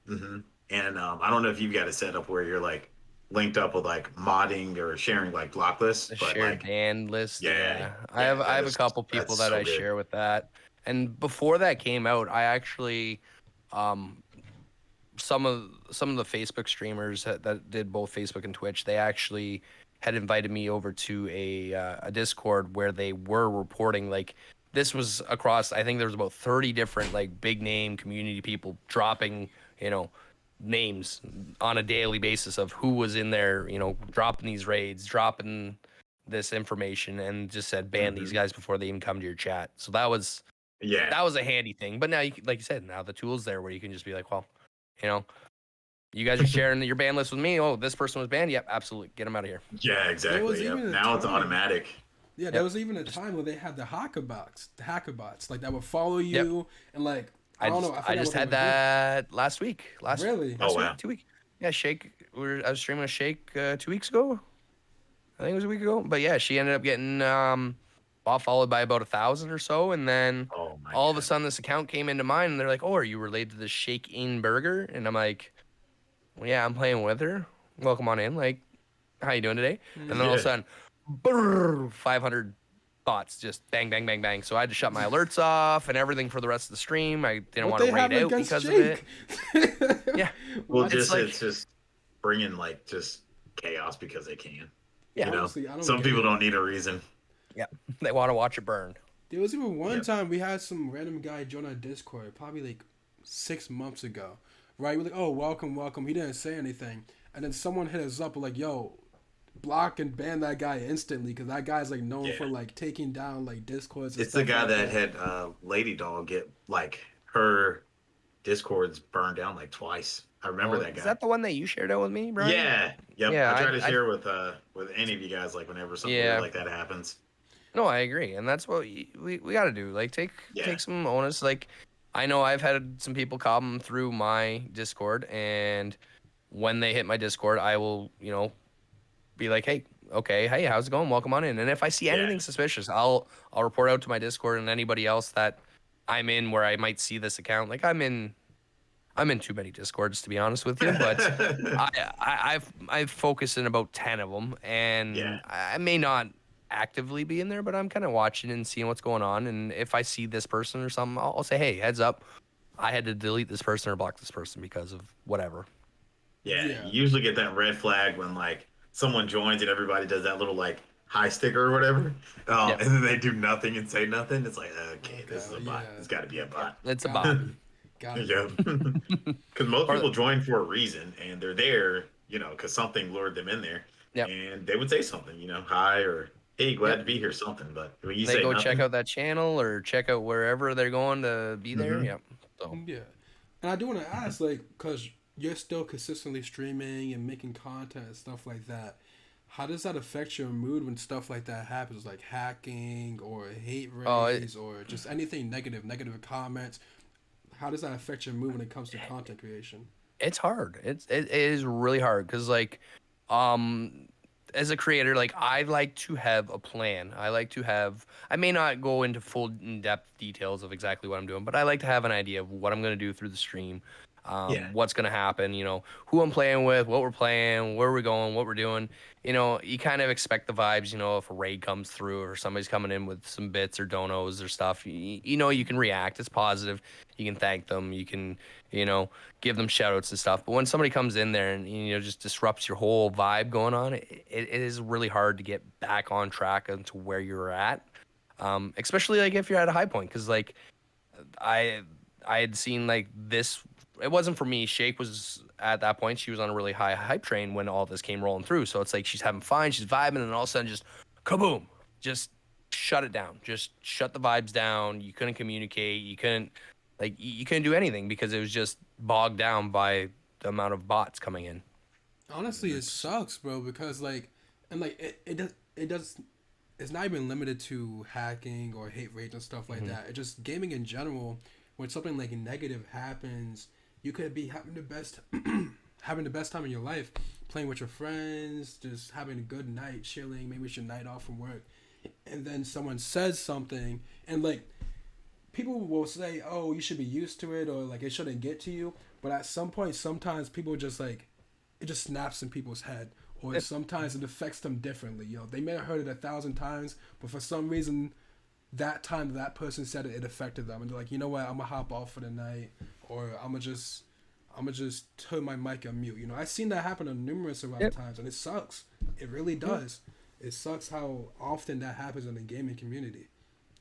And I don't know if you've got it set up where you're like linked up with like modding or sharing like block lists, but shared like band list. Yeah, I have a couple people that I share with that. And before that came out, I actually, some of the Facebook streamers that did both Facebook and Twitch, they actually had invited me over to a Discord where they were reporting, like, this was across, I think there was about 30 different like big name community people dropping, you know, names on a daily basis of who was in there, you know, dropping these raids, dropping this information, and just said ban these guys before they even come to your chat. So that was a handy thing. But now, like you said, now the tool's there where you can just be like, well, you know, You guys are sharing your ban list with me. Oh, this person was banned. Yep, absolutely. Get them out of here. Yeah, There was exactly. Yep. even a Now it's time. automatic. Yeah, there Yep. was even a Just time where they had the hacker bots, like that would follow yep. you and like I don't know, I I forgot just what they had would do. that last week. Really? Oh Last week, wow. 2 weeks. Yeah, Shake. I was streaming a Shake 2 weeks ago. I think it was a week ago. But yeah, she ended up getting bot followed by about 1,000 or so, and then Oh my all of a god. sudden this account came into mine, and they're like, "Oh, are you related to the Shake in Burger?" And I'm like, "Well, yeah, I'm playing with her. Welcome on in. Like, how you doing today?" And then all of a Yeah. sudden, brrr, 500 bots just bang, bang, bang, bang. So I had to shut my alerts off and everything for the rest of the stream. I didn't What want to they raid have out against because of it. Jake? Yeah, Well, What? it's it's like, just bringing like just chaos because they can. yeah, Honestly, I don't Some get people it. don't need a reason. yeah. They want to watch it burn. There was even one Yep. time we had some random guy join our Discord, probably like 6 months ago. Right? We're like, oh, welcome, welcome. He didn't say anything. And then someone hit us up like, yo, block and ban that guy instantly because that guy's like known for Yeah. like taking down like Discords and It's the stuff guy like that that. had Lady Dog get like her Discords burned down like twice. I remember Oh, that is guy. that the one that you shared out with me, Brian? Yeah. Yep. Yeah, I try to I share with any of you guys like whenever something weird yeah. like that happens. No, I agree, and that's what we got to do. Like, Yeah. take some onus. Like, I know I've had some people come through my Discord, and when they hit my Discord, I will, be like, hey, okay, hey, how's it going? Welcome on in. And if I see Yeah. anything suspicious, I'll report out to my Discord and anybody else that I'm in where I might see this account. Like, I'm in too many Discords to be honest with you, but I've focused in about 10 of them, Yeah. and I may not actively be in there, but I'm kind of watching and seeing what's going on. And if I see this person or something, I'll say, hey, heads up, I had to delete this person or block this person because of whatever. Yeah. Yeah. You usually get that red flag when like someone joins and everybody does that little like high sticker or whatever. Yeah, And then they do nothing and say nothing. It's like, okay, this is a Okay, bot. yeah. It's got to be a yeah, bot. it's a Gotta bot. be. Gotta Yeah. be. Because most Or, people join for a reason and they're there, because something lured them in there. yep, And they would say something, hi or hey, glad yep. to be here, something. But when you They say go check nothing, out that channel or check out wherever they're going to be there. hmm Yep. So Yeah. And I do want to ask, like, because you're still consistently streaming and making content and stuff like that, how does that affect your mood when stuff like that happens, like hacking or hate oh, raids or just anything negative comments? How does that affect your mood when it comes to content creation? it's hard. It is really hard because like, um, as a creator, like I like to have a plan. I like to have. I may not go into full in-depth details of exactly what I'm doing, but I like to have an idea of what I'm gonna do through the stream. yeah, What's gonna happen? Who I'm playing with, what we're playing, where we're going, what we're doing. You kind of expect the vibes. If a raid comes through or somebody's coming in with some bits or donos or stuff, you can react. It's positive. You can thank them. You can, give them shout outs and stuff. But when somebody comes in there and, just disrupts your whole vibe going on, it is really hard to get back on track into where you're at. Especially like if you're at a high point. Cause like I, I had seen like this, it wasn't for me. Shake was at that point, she was on a really high hype train when all this came rolling through. So it's like she's having fun, she's vibing, and then all of a sudden just kaboom, just shut it down. Just shut the vibes down. You couldn't communicate. You couldn't you couldn't do anything because it was just bogged down by the amount of bots coming in. Honestly, it sucks, bro, because like, and like it does. It's not even limited to hacking or hate raids and stuff like Mm-hmm. that. It's just gaming in general. When something like negative happens, you could be having the best, having the best time in your life, playing with your friends, just having a good night, chilling. Maybe it's your night off from work, and then someone says something, and like people will say, "Oh, you should be used to it," or like it shouldn't get to you. But at some point, sometimes people just like it just snaps in people's head, or sometimes it affects them differently. They may have heard it 1,000 times, but for some reason, that time that person said it, it affected them, and they're like, you know what, I'm gonna hop off for the night, or I'm gonna just turn my mic on mute. I've seen that happen on numerous amount of Yep. times, and it sucks. It really does. It sucks how often that happens in the gaming community.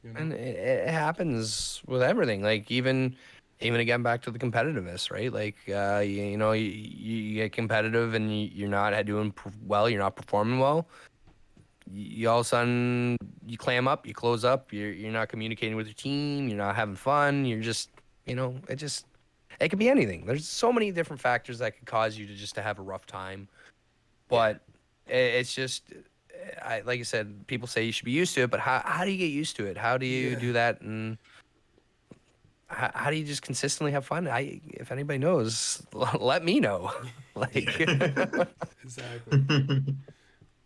You know. And it happens with everything. Like even again back to the competitiveness, right? Like you get competitive and you're not doing well, you're not performing well. You all of a sudden you clam up, you close up, you're not communicating with your team, you're not having fun, you're just it just It could be anything. There's so many different factors that could cause you to just to have a rough time. Yeah. But it's just, like I said, people say you should be used to it, but how do you get used to it? How do you Yeah. do that? And how do you just consistently have fun? If anybody knows, let me know. Like, Yeah. Exactly.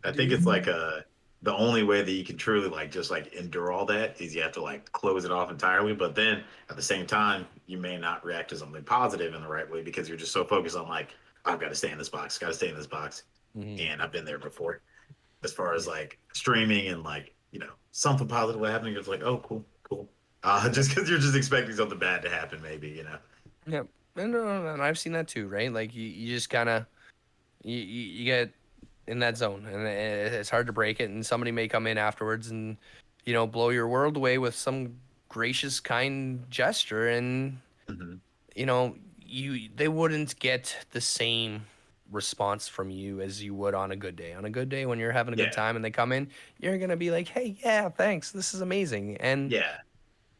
I Do think it's you? like the only way that you can truly like just like endure all that is you have to like close it off entirely. But then at the same time, you may not react to something positive in the right way because you're just so focused on like, I've got to stay in this box, got to stay in this box. Mhm. And I've been there before. As far as Yeah. like streaming and like, something positive happening, it's like, oh, cool, cool. Just because you're just expecting something bad to happen, maybe. Yep. And I've seen that too, right? Like you just kind of you get in that zone, and it's hard to break it. And somebody may come in afterwards and blow your world away with some gracious, kind gesture, and Hmm. they wouldn't get the same response from you as you would on a good day. On a good day, when you're having a good Yeah, time and they come in, you're gonna be like, "Hey, yeah, thanks. This is amazing." yeah,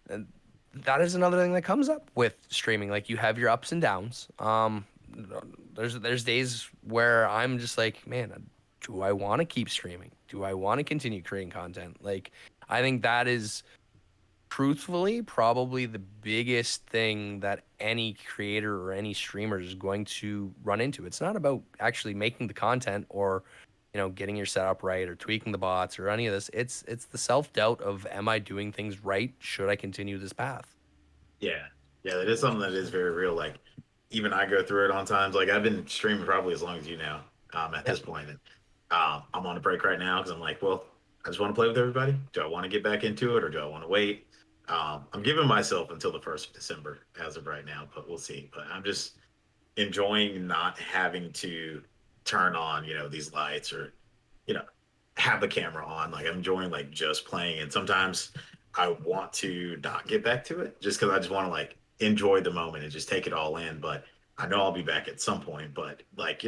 And that is another thing that comes up with streaming. Like you have your ups and downs. There's days where I'm just like, man, do I want to keep streaming? Do I want to continue creating content? Like, I think that is truthfully probably the biggest thing that any creator or any streamer is going to run into. It's not about actually making the content or getting your setup right or tweaking the bots or any of this. It's the self-doubt of, am I doing things right? Should I continue this path? yeah, yeah. That is something that is very real. Like, even I go through it on times. Like, I've been streaming probably as long as you now. At Yep. this point, and I'm on a break right now because I'm like, well, I just want to play with everybody. Do I want to get back into it or do I want to wait? I'm giving myself until the 1st of December as of right now, but we'll see. But I'm just enjoying not having to turn on, these lights or, you know, have the camera on. Like, I'm enjoying like just playing. And sometimes I want to not get back to it just because I just want to like enjoy the moment and just take it all in. But I know I'll be back at some point. But like,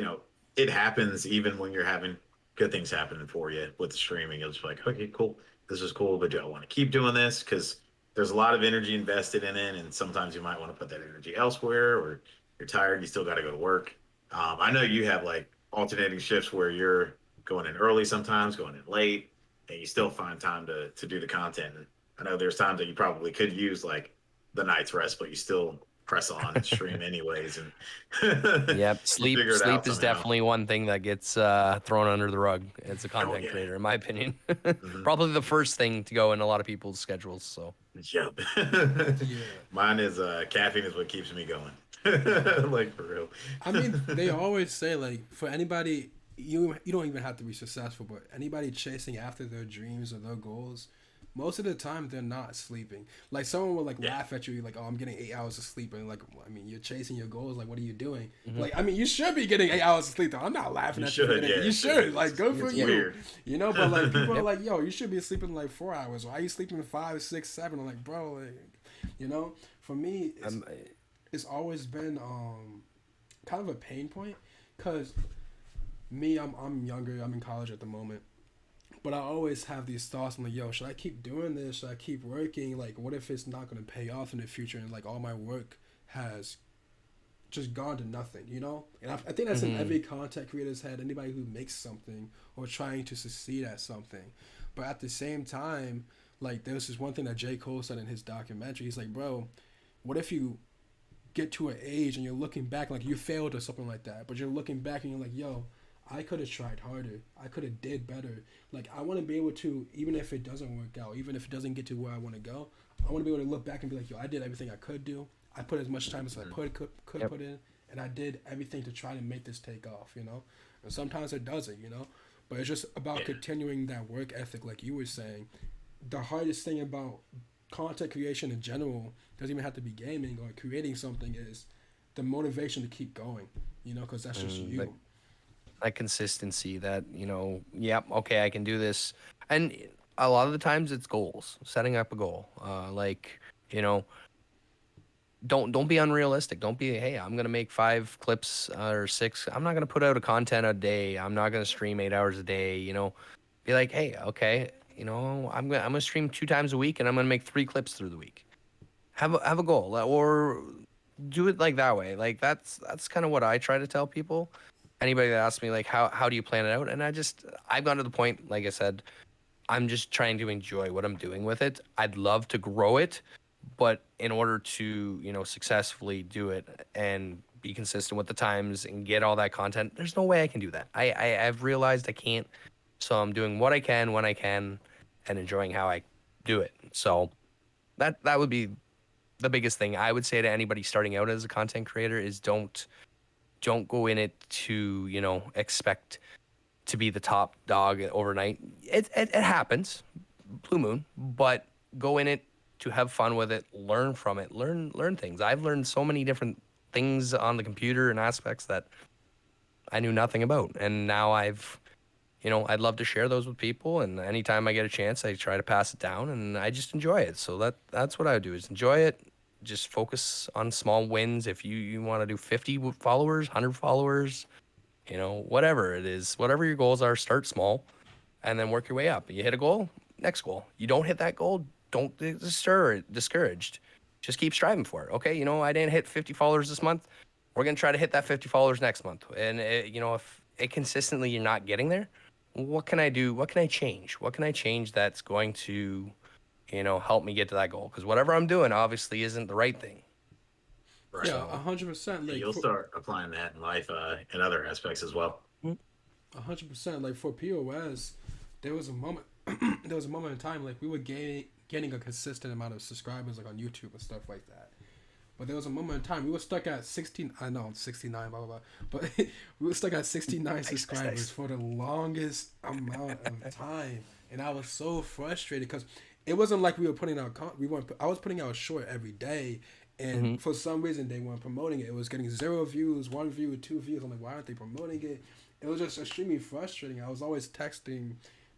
it happens even when you're having good things happening for you with the streaming. It's like, okay, cool. This is cool, but do I want to keep doing this? Because there's a lot of energy invested in it, and sometimes you might want to put that energy elsewhere, or you're tired, you still got to go to work. I know you have like alternating shifts where you're going in early sometimes, going in late, and you still find time to do the content. And I know there's times that you probably could use like the night's rest, but you still press on and stream anyways, and Yep. you Sleep figure it out sleep is somehow. definitely one thing that gets thrown under the rug as a Oh content yeah. creator, in my opinion. Hmm. Probably the first thing to go in a lot of people's schedules. So Yep. Yeah. Mine is caffeine is what keeps me going. Like for real. I mean, they always say like for anybody, you don't even have to be successful, but anybody chasing after their dreams or their goals, most of the time they're not sleeping. Like someone will like Yeah. laugh at you like, "Oh, I'm getting 8 hours of sleep," and like, I mean, you're chasing your goals. Like, what are you doing? Mhm. Like, I mean, you should be getting 8 hours of sleep. Though. I'm not laughing You at you for should, getting. yeah. You should It's, like go for it's you. weird. But like people are Yep. like, "Yo, you should be sleeping like 4 hours. Why are you sleeping 5, 6, 7?" I'm like, bro, like, for me, Um, it's always been kind of a pain point because me, I'm younger. I'm in college at the moment, but I always have these thoughts. I'm like, yo, should I keep doing this? Should I keep working? Like, what if it's not gonna pay off in the future and like all my work has just gone to nothing, And I think that's in mhm. every content creator's head. Anybody who makes something or trying to succeed at something, but at the same time, like there's this one thing that J. Cole said in his documentary. He's like, bro, what if you get to an age and you're looking back like you failed or something like that, but you're looking back and you're like, yo, I could have tried harder, I could have did better. Like, I want to be able to, even if it doesn't work out, even if it doesn't get to where I want to go, I want to be able to look back and be like, yo, I did everything I could do. I put as much time as I could Yep. put in, and I did everything to try to make this take off, and sometimes it doesn't. But it's just about Yeah. continuing that work ethic, like you were saying. The hardest thing about content creation in general doesn't even have to be gaming or creating something, is the motivation to keep going, because that's just Like you. that consistency that, yep, okay, I can do this. And a lot of the times it's goals, setting up a goal. Like, you know, don't be unrealistic. Don't be, hey, I'm gonna make 5 clips or 6. I'm not gonna put out a content a day. I'm not gonna stream 8 hours a day. Be like, hey, okay, I'm gonna stream 2 times a week, and I'm gonna make 3 clips through the week. Have a goal, or do it like that way. Like that's kind of what I try to tell people. Anybody that asks me like how do you plan it out, and I've gone to the point, like I said, I'm just trying to enjoy what I'm doing with it. I'd love to grow it, but in order to, successfully do it and be consistent with the times and get all that content, there's no way I can do that. I've realized I can't. So I'm doing what I can when I can and enjoying how I do it. So that would be the biggest thing I would say to anybody starting out as a content creator is don't go in it to, expect to be the top dog overnight. It happens, blue moon, but go in it to have fun with it, learn from it, learn things. I've learned so many different things on the computer and aspects that I knew nothing about, and now I'd love to share those with people, and anytime I get a chance, I try to pass it down, and I just enjoy it. So that's what I would do, is enjoy it. Just focus on small wins. If you want to do 50 followers, 100 followers, whatever it is, whatever your goals are, start small and then work your way up. You hit a goal, next goal. You don't hit that goal, don't get discouraged. Just keep striving for it. Okay, I didn't hit 50 followers this month. We're going to try to hit that 50 followers next month. And, if it consistently you're not getting there, what can I do? What can I change? What can I change that's going to, help me get to that goal? Because whatever I'm doing obviously isn't the right thing. Right. Yeah, 100%. Like You'll start applying that in life, in other aspects as well. 100%. Like for POS, there was a moment. There was a moment in time like we were gaining a consistent amount of subscribers like on YouTube and stuff like that. But there was a moment in time we were stuck at 16. I know 69, blah blah blah. But we were stuck at 69 subscribers for the longest amount of time, and I was so frustrated because it wasn't like we were putting out. We weren't. I was putting out a short every day, and for some reason they weren't promoting it. It was getting 0 views, 1 view, 2 views. I'm like, why aren't they promoting it? It was just extremely frustrating. I was always texting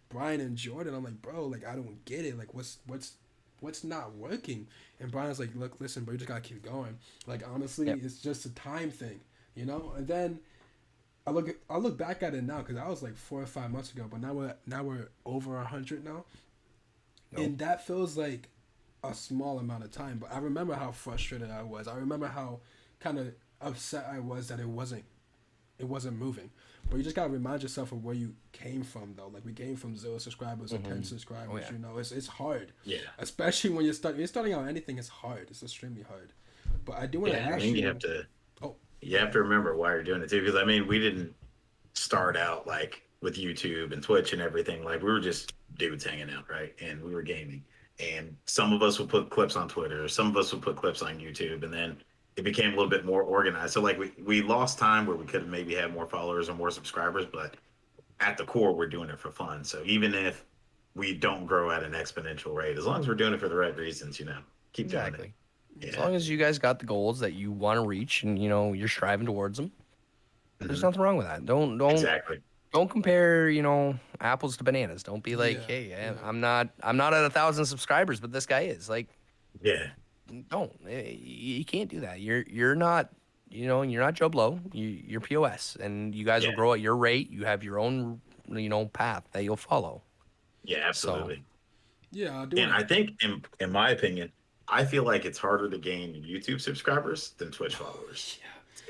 Brian and Jordan. I'm like, bro, like I don't get it. Like what's not working? And Brian's like, look, listen, bro, you just gotta keep going. Like honestly, it's just a time thing, And then I look back at it now because that was like 4 or 5 months ago. But now we're over 100 now, and that feels like a small amount of time. But I remember how frustrated I was. I remember how kind of upset I was that it wasn't moving. But you just gotta remind yourself of where you came from, though. Like we came from 0 subscribers to 10 subscribers. Oh, yeah. It's hard. Yeah. Especially when you're starting out anything. It's hard. It's extremely hard. But I do want to ask you. You have to remember why you're doing it too, because we didn't start out like with YouTube and Twitch and everything. Like we were just dudes hanging out, right? And we were gaming. And some of us would put clips on Twitter. Some of us would put clips on YouTube, and then it became a little bit more organized. So like we lost time where we could have maybe had more followers or more subscribers, but at the core, we're doing it for fun. So even if we don't grow at an exponential rate, as long as we're doing it for the right reasons, keep doing it. Yeah. As long as you guys got the goals that you want to reach and, you're striving towards them, there's nothing wrong with that. Don't exactly. Don't compare, apples to bananas. Don't be like, I'm not at 1,000 subscribers, but this guy is. Like, yeah. Don't. You can't do that. You're not, you're not Joe Blow. You're POS, and you guys will grow at your rate. You have your own, path that you'll follow. Yeah, absolutely. So, I do. And I think, in my opinion, I feel like it's harder to gain YouTube subscribers than Twitch followers.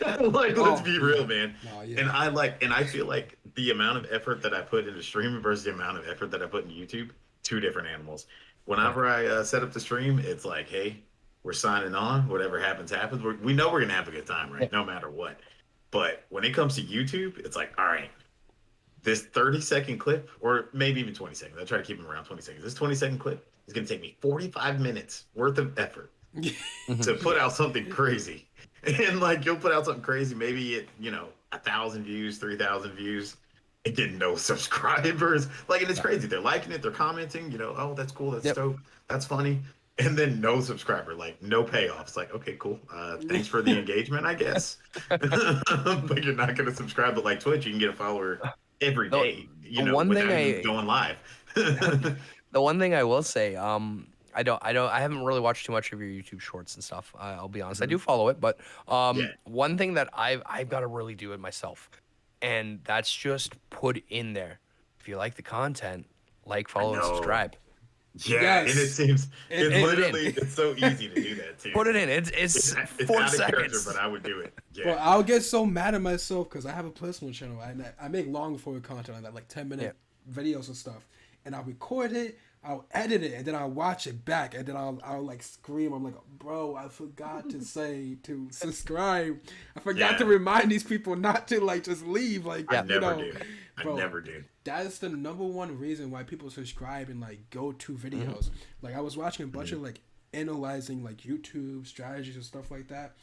Let's be real, man. And I feel like the amount of effort that I put into streaming versus the amount of effort that I put in YouTube, two different animals. Whenever I set up the stream, it's like, hey, we're signing on. Whatever happens, happens. We know we're going to have a good time, right? No matter what. But when it comes to YouTube, it's like, all right, this 30-second clip, or maybe even 20 seconds. I try to keep them around 20 seconds. This 20-second clip is going to take me 45 minutes worth of effort to put out something crazy. And you'll put out something crazy, maybe it, 1,000 views, 3,000 views, and get no subscribers. And it's crazy. They're liking it, they're commenting, oh, that's cool, that's dope, that's funny. And then no subscriber, no payoff. It's like, okay, cool. Thanks for the engagement, I guess. But you're not going to subscribe to Twitch. You can get a follower every day, without even going live. The one thing I will say, I haven't really watched too much of your YouTube shorts and stuff. I'll be honest. I do follow it, but one thing that I've got to really do it myself, and that's just put in there. If you like the content, follow, and subscribe. Yeah, and it Yes. seems it's It, literally it's so easy to do that too. Put it in. It's It's 4 out of character, seconds. but I would do it. Bro, Yeah. I'll get so mad at myself because I have a personal channel. I make long form content on that, like 10-minute videos and stuff. And I'll record it, I'll edit it, and then I'll watch it back, and then I'll like scream. I'm like, bro, I forgot to say to subscribe. I forgot to remind these people not to like just leave. Like, I never do. Bro, I never do. That's the number one reason why people subscribe and like go to videos. Like I was watching a bunch of like analyzing like YouTube strategies and stuff like that.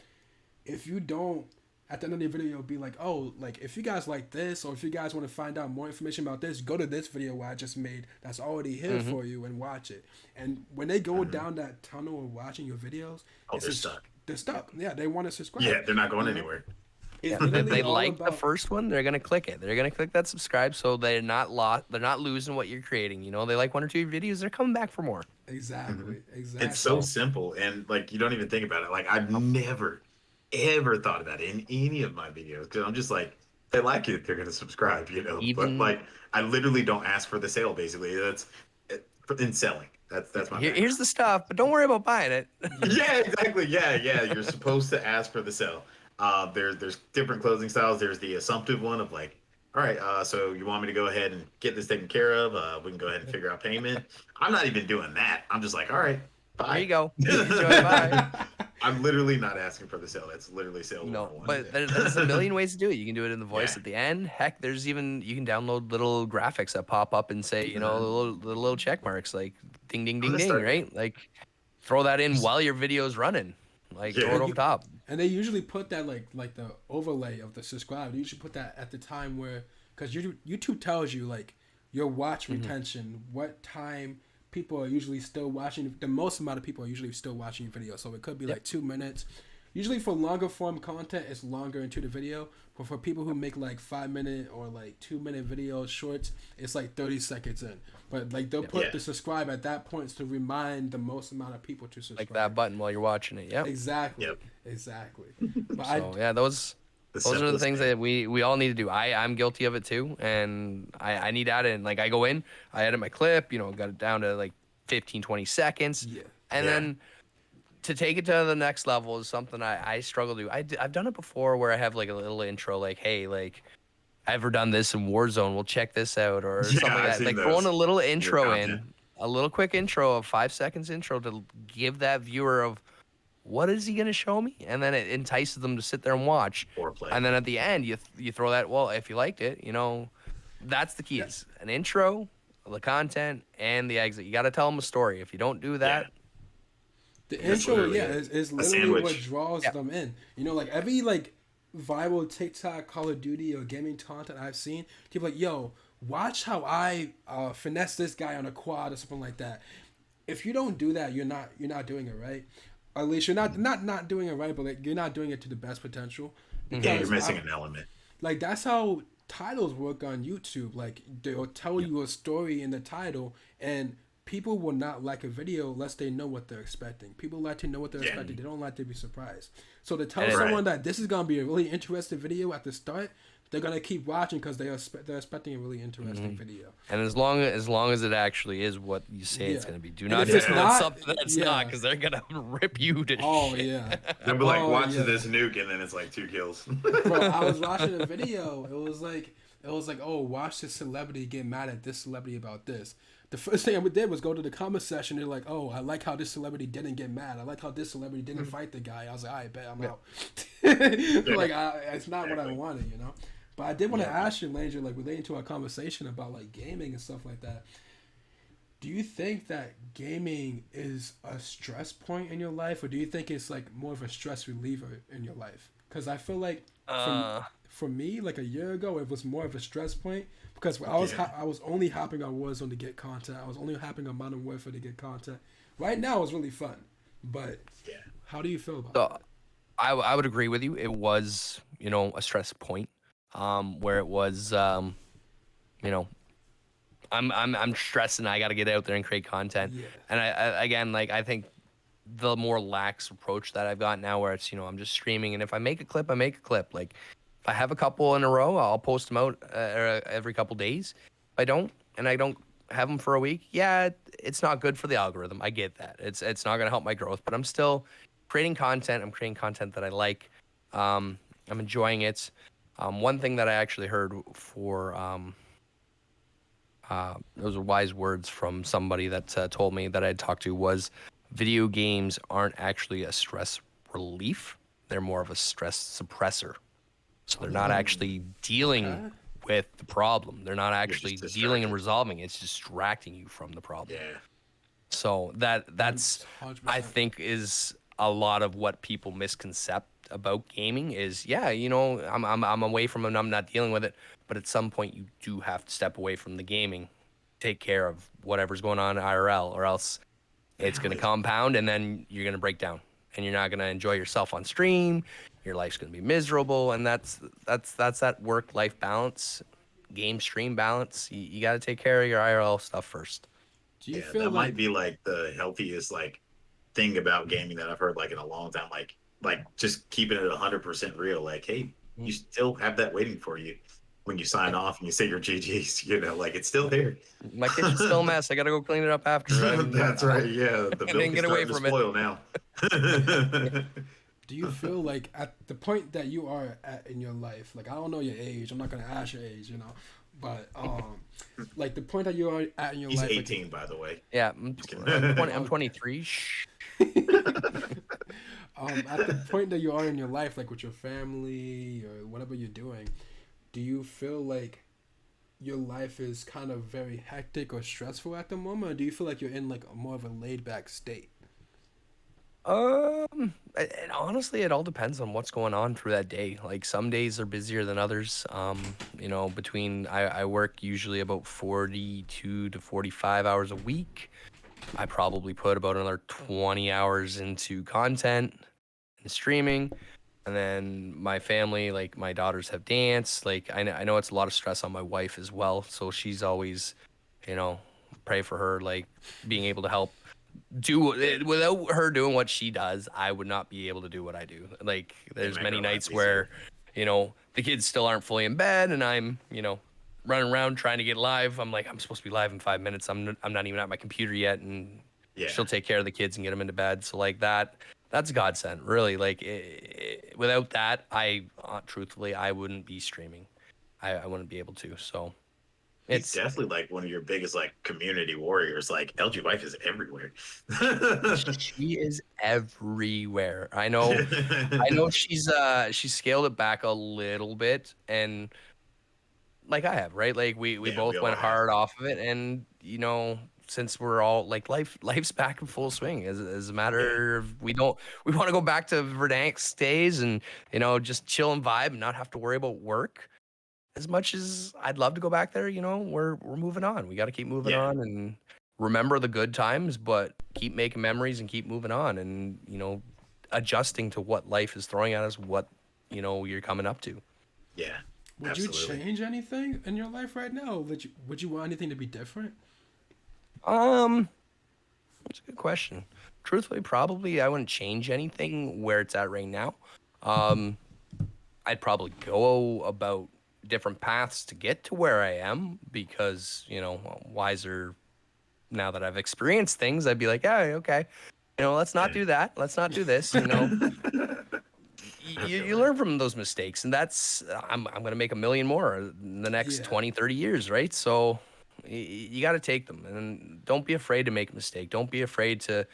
If you don't, at the end of the video, be like, oh, like if you guys like this, or if you guys want to find out more information about this, go to this video I just made that's already here for you and watch it. And when they go down that tunnel of watching your videos, They're stuck. They're stuck. Yeah, they want to subscribe. Yeah, they're not going anywhere. If they like the first one, they're gonna click it. They're gonna click that subscribe, so they're not lost. They're not losing what you're creating. You know, they like 1 or 2 videos. They're coming back for more. Exactly. Exactly. It's so simple, and like you don't even think about it. Like I've never ever thought about it in any of my videos because I'm just like, they like it, they're gonna subscribe, you know. But like I literally don't ask for the sale. Basically, that's in selling. That's my. Here's the stuff, but don't worry about buying it. Yeah, exactly. Yeah. You're supposed to ask for the sale. There's different closing styles. There's the assumptive one of like, all right, so you want me to go ahead and get this taken care of? We can go ahead and figure out payment. I'm not even doing that. I'm just like, all right, bye. There you go. Enjoy, bye. I'm literally not asking for the sale. That's literally sale. No, but there's a million ways to do it. You can do it in the voice at the end. Heck, there's even, you can download little graphics that pop up and say, you know, the little check marks like ding, ding, ding, ding, right? Like throw that in while your video's running. Like throw it over top. And they usually put that like the overlay of the subscribe. They usually put that at the time where, because YouTube tells you like your watch retention, what time people are usually still watching. The most amount of people are usually still watching your video. So it could be like 2 minutes. Usually for longer form content, it's longer into the video. But for people who make like 5-minute or like 2-minute videos, shorts, it's like 30 seconds in. But like they'll put the subscribe at that point to remind the most amount of people to subscribe. Like that button while you're watching it. Yep. Exactly. Exactly. But so those are the things that we all need to do. I'm guilty of it too, and I need to add in. Like I go in, I edit my clip, you know, got it down to like 15, 20 seconds, and then to take it to the next level is something I struggle to do. I've done it before where I have like a little intro, like, hey, like, I've ever done this in Warzone. We'll check this out, or something like that. Like throwing a little intro in, a little quick intro of 5 seconds intro to give that viewer of what is he going to show me? And then it entices them to sit there and watch. And then at the end, you throw that, well, if you liked it, you know, that's the key. Is an intro, the content, and the exit. You got to tell them a story. If you don't do that. The intro, is literally what draws them in. You know, like every like viral TikTok, Call of Duty, or gaming content I've seen, people like, yo, watch how I finesse this guy on a quad or something like that. If you don't do that, you're not doing it right. At least you're not doing it right, but like you're not doing it to the best potential. Yeah, you're missing an element. Like that's how titles work on YouTube. Like they'll tell you a story in the title, and people will not like a video unless they know what they're expecting. People like to know what they're expecting. They don't like to be surprised. So to tell someone that this is gonna be a really interesting video at the start, they're gonna keep watching because they're expecting a really interesting video. And as long as it actually is what you say it's gonna be, do not do something that's not, because they're gonna rip you to shit. They'll be like, watch this nuke, and then it's like 2 kills. Bro, I was watching a video. It was like, oh, watch this celebrity get mad at this celebrity about this. The first thing I did was go to the comment section. They're like, oh, I like how this celebrity didn't get mad. I like how this celebrity didn't fight the guy. I was like, I bet I'm out. Like, it's not what I wanted, you know? But I did want to ask you, Lainger, like relating to our conversation about like gaming and stuff like that. Do you think that gaming is a stress point in your life, or do you think it's like more of a stress reliever in your life? Because I feel like for me, like a year ago, it was more of a stress point because I was only hopping on Warzone to get content. I was only hopping on Modern Warfare to get content. Right now, it's really fun. But how do you feel about it? I would agree with you. It was, you know, a stress point. Where it was, you know, I'm stressing. I got to get out there and create content. And I think the more lax approach that I've got now, where it's, you know, I'm just streaming, and if I make a clip, I make a clip. Like if I have a couple in a row, I'll post them out every couple days. If I don't, and I don't have them for a week. Yeah, it's not good for the algorithm. I get that. It's not gonna help my growth, but I'm still creating content. I'm creating content that I like. I'm enjoying it. One thing that I actually heard for those are wise words from somebody that told me that I had talked to was video games aren't actually a stress relief. They're more of a stress suppressor. So they're not actually dealing Okay. with the problem. They're not You're actually just dealing and distracted. resolving it. It's distracting you from the problem. Yeah. So that's I 100%. think is a lot of what people misconcept about gaming is, yeah, you know, I'm away from it and I'm not dealing with it, but at some point you do have to step away from the gaming, take care of whatever's going on IRL, or else it's going to Like, compound and then you're going to break down and you're not going to enjoy yourself on stream. Your life's going to be miserable, and that's that work life balance, game stream balance. You got to take care of your IRL stuff first. Do you yeah, feel that might like be like the healthiest like thing about gaming that I've heard like in a long time. Like just keeping it 100% real. Like, hey, you still have that waiting for you when you sign off and you say your GGs. You know, like it's still there. My kitchen's still a mess. I gotta go clean it up after. That's right. Yeah, the I milk didn't is get away starting to from it. spoil now. do you feel like at the point that you are at in your life, like I don't know your age, I'm not gonna ask your age, you know, but like the point that you are at in your He's life, 18, by the way. Yeah, Just kidding. 20, I'm 23. Shh. at the point that you are in your life, like with your family or whatever you're doing, do you feel like your life is kind of very hectic or stressful at the moment, or do you feel like you're in like a more of a laid back state? Honestly, it all depends on what's going on through that day. Like some days are busier than others. You know, between I work usually about 42 to 45 hours a week. I probably put about another 20 hours into content and streaming. And then my family, like my daughters have dance. Like I know it's a lot of stress on my wife as well. So she's always, you know, pray for her, like being able to help do it. Without her doing what she does, I would not be able to do what I do. Like there's make many our life nights easier. where, you know, the kids still aren't fully in bed and I'm, you know, running around trying to get live. I'm like, I'm supposed to be live in 5 minutes. I'm not even at my computer yet. And Yeah. she'll take care of the kids and get them into bed. So like that's godsend, really. Like without that, truthfully, I wouldn't be streaming. I wouldn't be able to. So He's it's definitely like one of your biggest like community warriors. Like LG Wife is everywhere. she is everywhere. I know she's scaled it back a little bit, and like I have, right? Like we Yeah, both we all went have. hard off of it, and you know, since we're all like life's back in full swing. As a matter of we want to go back to Verdansk days and you know just chill and vibe and not have to worry about work. As much as I'd love to go back there, you know, we're moving on. We got to keep moving Yeah. on and remember the good times, but keep making memories and keep moving on, and you know, adjusting to what life is throwing at us, what you know you're coming up to. Yeah. Would Absolutely. you change anything in your life right now? Would you want anything to be different? That's a good question. Truthfully, probably I wouldn't change anything where it's at right now. Um, I'd probably go about different paths to get to where I am because, you know, wiser now that I've experienced things, I'd be like, yeah, okay, you know, let's not do that. Let's not do this. You know, you learn from those mistakes, and that's I'm gonna make a million more in the next Yeah. 20, 30 years, right? So you got to take them, and don't be afraid to make a mistake. Don't be afraid to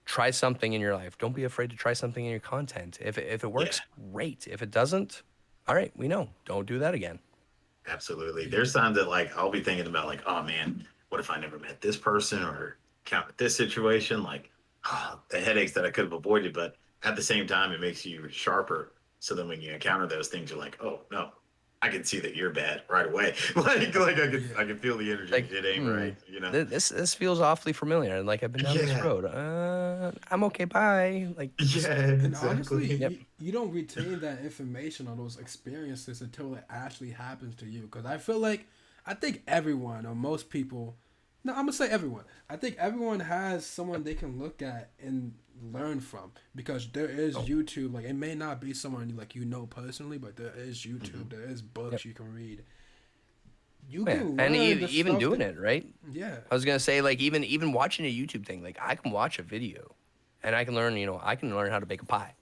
try something in your life. Don't be afraid to try something in your content. If it works, great. If it doesn't, all right, we know. Don't do that again. Absolutely. There's times that like I'll be thinking about like, oh man, what if I never met this person or encountered this situation? Like, the headaches that I could have avoided. But at the same time, it makes you sharper. So then when you encounter those things, you're like, oh no, I can see that you're bad right away. like I can feel the energy. Like, It ain't right, you know. This feels awfully familiar. Like I've been down this Yeah. road. I'm okay. Bye. Like, Yeah, And honestly, exactly. Yep. you don't retain that information or those experiences until it actually happens to you. Because I think everyone or most people, no, I'm gonna say everyone. I think everyone has someone they can look at and learn from. Because there is YouTube. Like it may not be someone like you know personally, but there is YouTube. There is books you can read. You Yeah. can And learn the even stuff doing that, it, right? yeah. I was gonna say, like, even watching a YouTube thing, like I can watch a video and I can learn, I can learn how to bake a pie.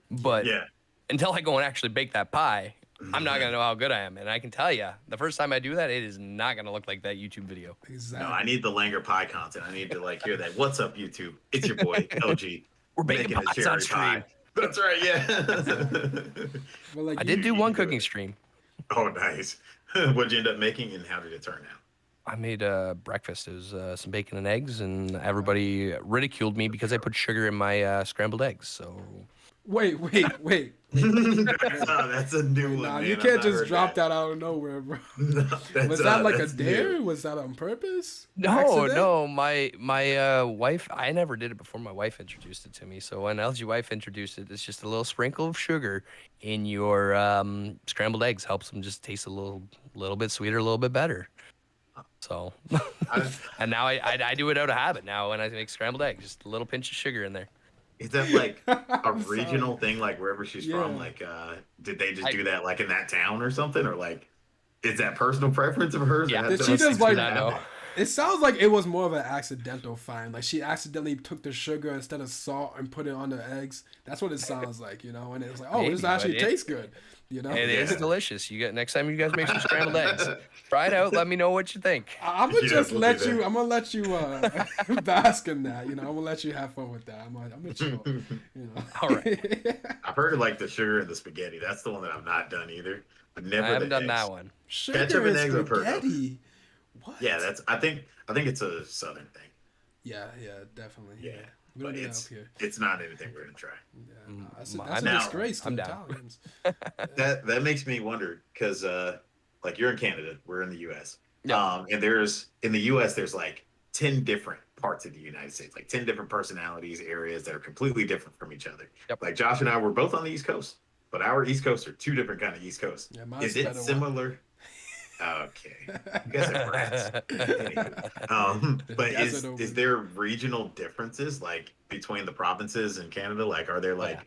But Yeah. until I go and actually bake that pie, I'm not gonna know how good I am. And I can tell you, the first time I do that, it is not gonna look like that YouTube video. Exactly. No, I need the Lainger pie content. I need to like hear that. What's up, YouTube? It's your boy LG. We're baking making a pies on cherry stream. pie. That's right. Yeah. But like I did do You one do cooking it. stream. Oh, nice. What'd you end up making, and how did it turn out? I made a breakfast. It was some bacon and eggs, and everybody ridiculed me because I put sugar in my scrambled eggs. So wait. That's a new one, Nah, man. you I've can't not just heard drop that. that out of nowhere, bro. No, Was that like a that's dare? new. Was that on purpose? no, Accident? no, my wife. I never did it before. My wife introduced it to me. So when LG wife introduced it, it's just a little sprinkle of sugar in your scrambled eggs. Helps them just taste a little bit sweeter, a little bit better. So, and now I do it out of habit now when I make scrambled eggs. Just a little pinch of sugar in there. Is that like a I'm sorry. regional thing, like wherever she's from? Yeah. Like, did they just do that like in that town or something, or like, is that personal preference of hers? Yeah, Or Did has she something just, to like- do I with know. that? It sounds like it was more of an accidental find. Like she accidentally took the sugar instead of salt and put it on the eggs. That's what it sounds like, And it was like, oh, this Maybe, actually but it- tastes good, It is Yeah. delicious. You get next time you guys make some scrambled eggs. Try it out. Let me know what you think. I'm gonna Yeah, just we'll let do that. you. I'm gonna let you bask in that. I'm gonna let you have fun with that. I'm gonna chill. All right. I've heard of like the sugar and the spaghetti. That's the one that I've not done either. But never I haven't the done eggs. that one. Sugar Ketchup and and eggs I've heard of. spaghetti. What? Yeah, I think it's a southern thing. Yeah, definitely. Yeah, We don't but do that it's up here. it's not anything we're gonna try. Yeah, Mm, that's I'm a down. disgrace to I'm the down. Italians. That makes me wonder because like you're in Canada, we're in the U.S. Yeah. And there's in the U.S. there's like 10 different parts of the United States, like 10 different personalities, areas that are completely different from each other. Yep. Like Josh and I were both on the East Coast, but our East Coast are two different kind of East Coast. Yeah, mine's Is it better one. similar? Okay, you guys are brats. But desert over is there regional differences like between the provinces in Canada? Like, are there like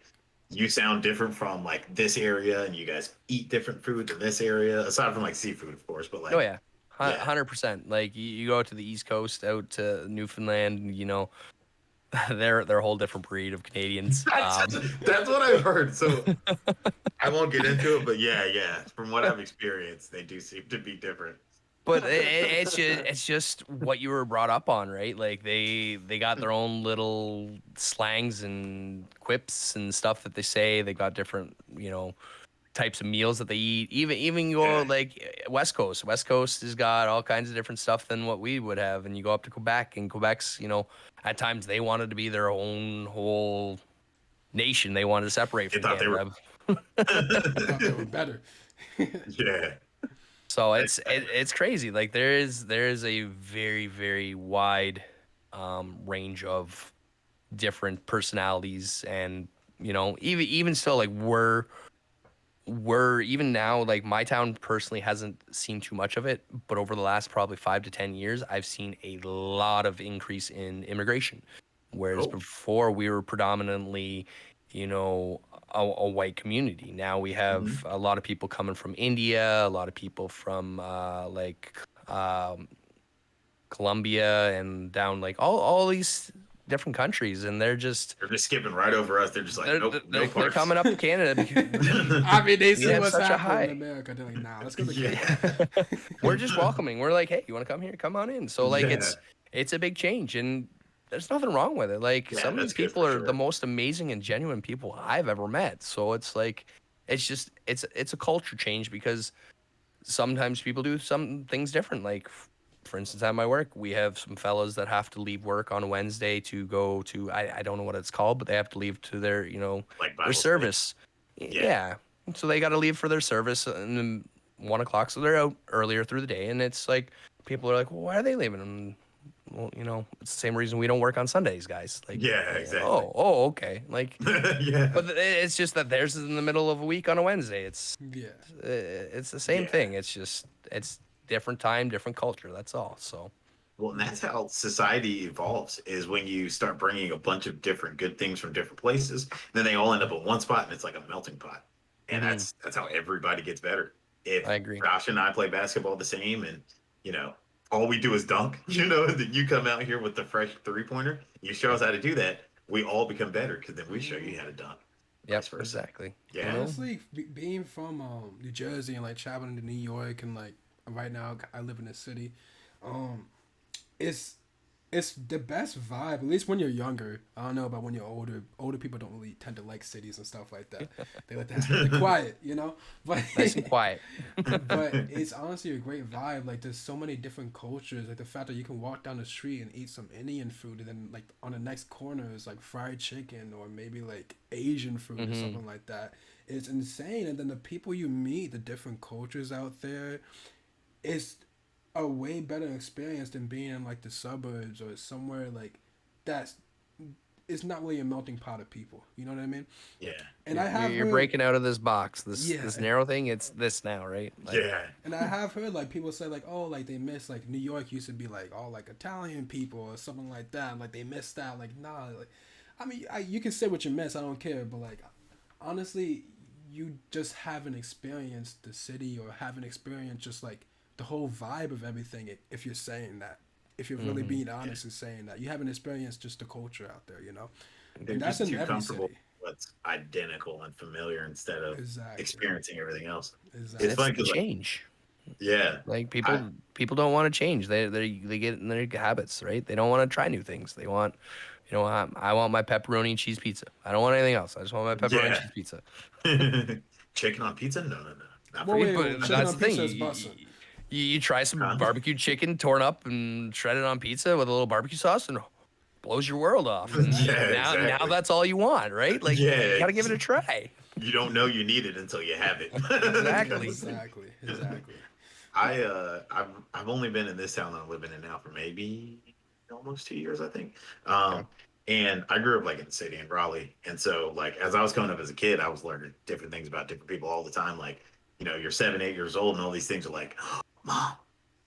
you sound different from like this area, and you guys eat different foods in this area, aside from like seafood, of course. But like, Oh yeah, Yeah. 100%. Like you go out to the East Coast, out to Newfoundland, they're a whole different breed of Canadians. That's what I've heard. So I won't get into it, but yeah. From what I've experienced, they do seem to be different. But it's just what you were brought up on, right? Like they got their own little slangs and quips and stuff that they say. They got different, types of meals that they eat. Even you go like West Coast. West Coast has got all kinds of different stuff than what we would have. And you go up to Quebec, and Quebec's, at times they wanted to be their own whole nation. They wanted to separate They from thought they were- Canada. I thought they were better. Yeah. So it's crazy. Like there is a very, very wide range of different personalities, and even still, like we're even now, like my town personally hasn't seen too much of it, but over the last probably 5 to 10 years, I've seen a lot of increase in immigration. Whereas before we were predominantly, a white community. Now we have a lot of people coming from India, a lot of people from Colombia, and down like all these different countries, and they're just skipping right over us. They're just like, nope, no they're parts. coming up to Canada because I mean, they see have what's such a happening high- in America. They're like, nah, let's go to Yeah. Canada. we're just welcoming. We're like, hey, you want to come here? Come on in. So like Yeah. it's a big change, and there's nothing wrong with it. Like Yeah, some of that's these good people for are sure. the most amazing and genuine people I've ever met. So it's like it's a culture change, because sometimes people do some things different. Like for instance, at my work, we have some fellas that have to leave work on a Wednesday to go to I don't know what it's called, but they have to leave to their Like Bible their study. service. Yeah. Yeah. So they got to leave for their service and then 1 o'clock. So they're out earlier through the day, and it's like people are like, well, why are they leaving? And well, it's the same reason we don't work on Sundays, guys. Like, Yeah, exactly. Oh, okay. Like, Yeah. but it's just that theirs is in the middle of a week on a Wednesday. It's Yeah. it's the same Yeah. thing. It's different time, different culture. That's all. So. Well, and that's how society evolves, is when you start bringing a bunch of different good things from different places, then they all end up in one spot, and it's like a melting pot. And that's how everybody gets better. if I agree. Josh and I play basketball the same, and you know, all we do is dunk, that you come out here with the fresh 3-pointer, you show us how to do that, we all become better because then we show you how to dunk, Yep, vice versa. exactly. Yeah. Honestly, being from New Jersey and like traveling to New York and like right now I live in the city, um, it's it's the best vibe. At least when you're younger. I don't know about when you're older. Older people don't really tend to like cities and stuff like that. They like the quiet, you know. But Nice and quiet. but it's honestly a great vibe. Like there's so many different cultures. Like the fact that you can walk down the street and eat some Indian food, and then like on the next corner is like fried chicken or maybe like Asian food or something like that. It's insane. And then the people you meet, the different cultures out there, it's a way better experience than being in like the suburbs or somewhere like that's it's not really a melting pot of people. You know what I mean? Yeah. And I have You're heard, breaking out of this box, this Yeah. this narrow thing. It's this now, right? Like, Yeah. and I have heard like people say like, oh, like they miss like New York used to be like all like Italian people or something like that. And, like they missed out. Like nah, like I mean, you can say what you miss. I don't care. But like honestly, you just haven't experienced the city or haven't experienced just like the whole vibe of everything. If you're saying that, if you're really being honest and saying that, you haven't experienced just the culture out there. You know, They're and that's just in too every comfortable city. with what's identical and familiar instead of Exactly. experiencing everything else. Exactly. It's that's funny the 'cause, like, change. yeah, Like I, people don't want to change. They get in their habits, right? They don't want to try new things. They want, I want my pepperoni and cheese pizza. I don't want anything else. I just want my pepperoni and yeah. cheese pizza. Chicken on pizza? No, no, no, not Well, for wait, you. wait, But chicken that's on the thing. pizza is bussin'. You try some Huh? barbecue chicken torn up and shredded on pizza with a little barbecue sauce and blows your world off. And Yeah, now exactly. that's all you want, right? Like Yeah, you gotta give it a try. You don't know you need it until you have it. Exactly. Exactly. I've only been in this town that I'm living in now for maybe almost 2 years, I think. Okay. And I grew up like in the city in Raleigh, and so like as I was coming up as a kid, I was learning different things about different people all the time. Like, you're 7, 8 years old, and all these things are like, oh, Mom,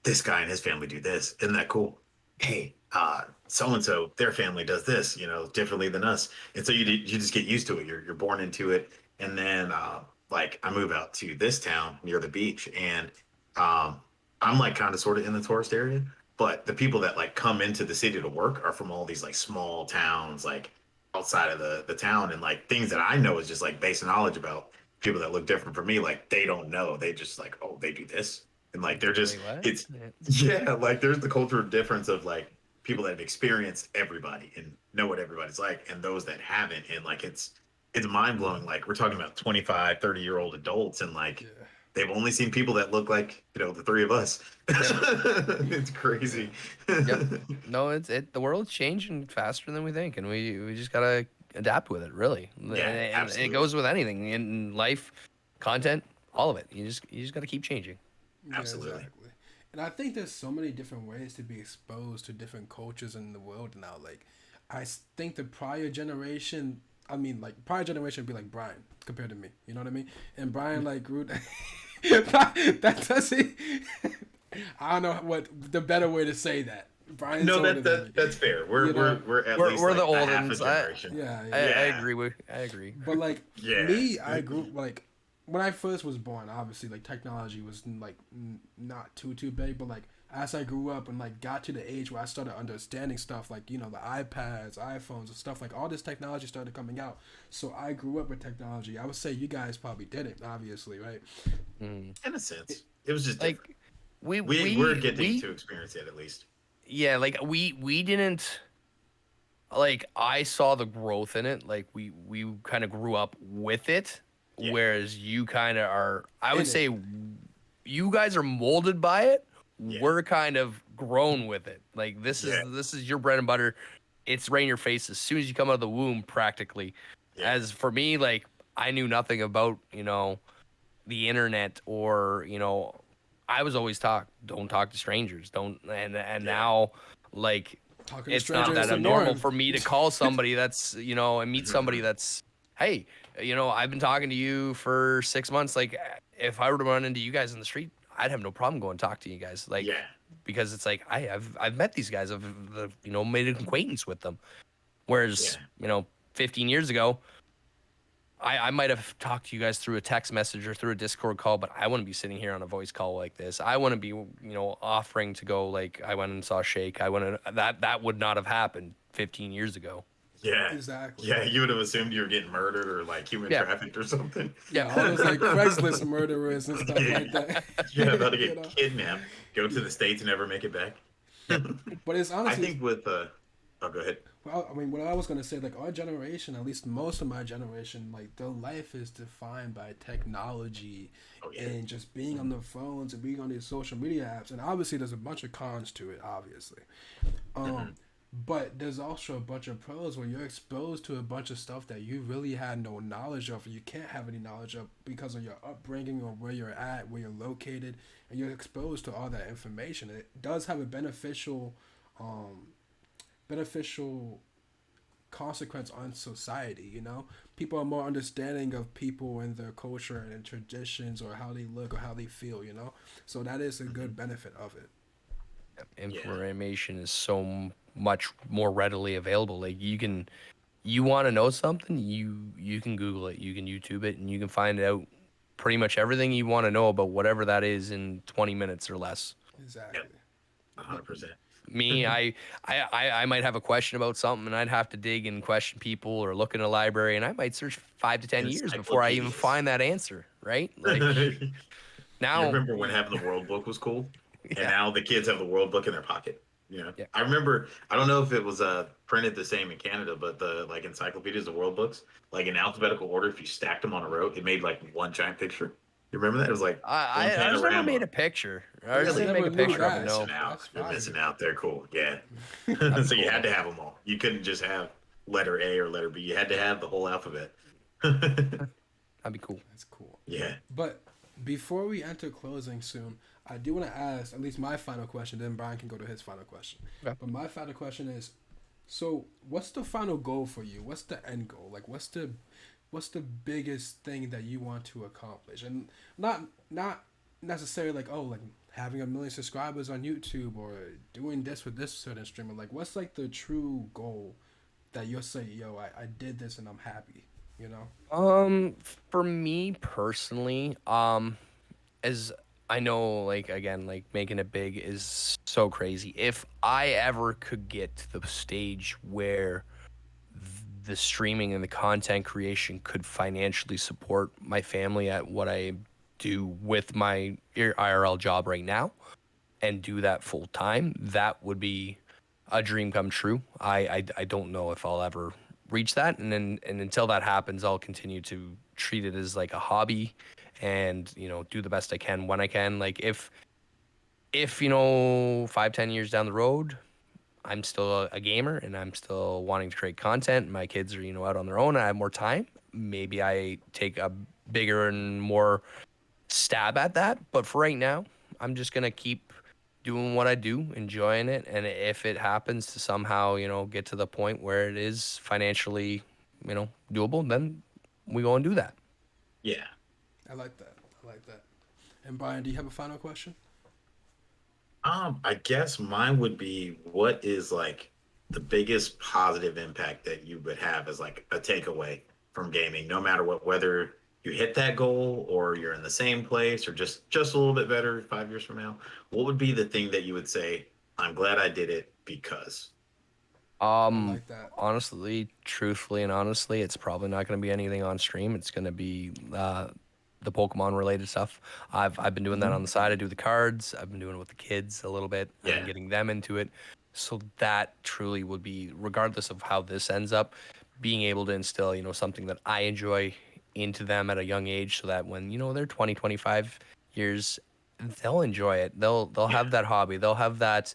this guy and his family do this. Isn't that cool? Hey, so and so, their family does this, differently than us. And so you just get used to it. You're born into it. And then like I move out to this town near the beach, and I'm like kind of sort of in the tourist area, but the people that like come into the city to work are from all these like small towns, like outside of the town, and like things that I know is just like basic knowledge about people that look different from me. Like they don't know. They just like, oh, they do this. And like they're just Wait, what? it's yeah, like there's the cultural difference of like people that have experienced everybody and know what everybody's like, and those that haven't. And like it's mind blowing. Like we're talking about 25, 30-year-old adults, and like Yeah. they've only seen people that look like, the three of us. It's crazy. Yep. No, the world's changing faster than we think, and we just gotta adapt with it, really. Yeah, And it absolutely. goes with anything in life, content, all of it. You just gotta keep changing. Yeah, Absolutely. exactly. And I think there's so many different ways to be exposed to different cultures in the world now. Like, think the prior generation, prior generation would be like Brian compared to me. You know what I mean? And Brian, like, grew. That doesn't. I don't know what the better way to say that. Brian's No, older than me. that's fair. We're You know, we're at we're least the like old a half a ones. generation. Yeah, I yeah. agree. I agree. But like Yeah. me, I grew like when I first was born. Obviously, like technology was like not too big. But like as I grew up and like got to the age where I started understanding stuff, like the iPads, iPhones, and stuff, like all this technology started coming out. So I grew up with technology. I would say you guys probably did it, obviously, right? In a sense, it was just Like different. we We're getting to experience it at least. yeah, like we didn't, like I saw the growth in it. Like we kind of grew up with it, Yeah. whereas you kind of are. I In would it. say you guys are molded by it. Yeah. We're kind of grown with it. Like this Yeah. is your bread and butter. It's right in your face as soon as you come out of the womb, practically. Yeah. As for me, like I knew nothing about the internet or I was always taught don't talk to strangers, don't and now like Talking to it's not strangers that is the abnormal norm. for me to call somebody that's and meet somebody that's, hey, I've been talking to you for 6 months. Like if I were to run into you guys in the street, I'd have no problem going to talk to you guys. Like Yeah. because it's like I've met these guys, I've made an acquaintance with them. Whereas 15 years ago, I might have talked to you guys through a text message or through a Discord call, but I wouldn't be sitting here on a voice call like this. I wouldn't be, offering to go like I went and saw Shake. I wouldn't. That would not have happened 15 years ago. Yeah. Exactly. Yeah, you would have assumed you were getting murdered or like human trafficked or something. Yeah, all those like Craigslist murderers and stuff like that. Yeah, about to get kidnapped, go to the States and never make it back. But it's honestly, I think with oh, go ahead. Well, I mean, what I was gonna say, like our generation, at least most of my generation, like their life is defined by technology and just being on the phones and being on these social media apps. And obviously, there's a bunch of cons to it, obviously. But there's also a bunch of pros where you're exposed to a bunch of stuff that you really had no knowledge of, or you can't have any knowledge of because of your upbringing or where you're at, where you're located, and you're exposed to all that information. It does have a beneficial consequence on society. People are more understanding of people and their culture and traditions or how they look or how they feel. So that is a good benefit of it. Information is so much more readily available. Like you want to know something, you can Google it, you can YouTube it, and you can find out pretty much everything you want to know about whatever that is in 20 minutes or less. Exactly. 100%. Me, I might have a question about something, and I'd have to dig and question people or look in a library, and I might search 5 to 10 years before I even find that answer. Right? Like now, you remember when having the World Book was cool, and now the kids have the World Book in their pocket. I remember. I don't know if it was printed the same in Canada, but the like encyclopedias, the World Books, like in alphabetical order, if you stacked them on a row, it made like one giant picture. You remember that? It was like I just never made a picture. I just didn't make a picture of it. No, you're missing out. They're cool. Yeah. So you had to have them all. You couldn't just have letter A or letter B. You had to have the whole alphabet. That'd be cool. That's cool. Yeah. But before we enter closing soon, I do want to ask at least my final question. Then Brian can go to his final question. Okay. But my final question is: so, what's the final goal for you? What's the end goal? Like, what's the biggest thing that you want to accomplish? And not necessarily like having 1 million subscribers on YouTube or doing this with this certain streamer. Like, what's like the true goal that you'll say, yo, I did this and I'm happy. For me personally, as I know, like again, like making it big is so crazy. If I ever could get to the stage where the streaming and the content creation could financially support my family at what I do with my IRL job right now and do that full time, that would be a dream come true. I don't know if I'll ever reach that, and until that happens, I'll continue to treat it as like a hobby and do the best I can when I can. Like if 5-10 years down the road I'm still a gamer and I'm still wanting to create content, my kids are out on their own, I have more time, maybe I take a bigger and more stab at that. But for right now, I'm just gonna keep doing what I do, enjoying it, and if it happens to somehow get to the point where it is financially doable, then we go and do that. Yeah, I like that. And Brian, do you have a final question? I guess mine would be, what is like the biggest positive impact that you would have as like a takeaway from gaming, no matter what, whether you hit that goal or you're in the same place or just a little bit better 5 years from now? What would be the thing that you would say, I'm glad I did it because? Like that. Honestly, truthfully and honestly, it's probably not going to be anything on stream. It's going to be the Pokemon related stuff. I've been doing that on the side. I do the cards. I've been doing it with the kids a little bit and getting them into it. So that truly would be, regardless of how this ends up, being able to instill, something that I enjoy into them at a young age, so that when they're 20, 25 years, they'll enjoy it. They'll have that hobby. They'll have that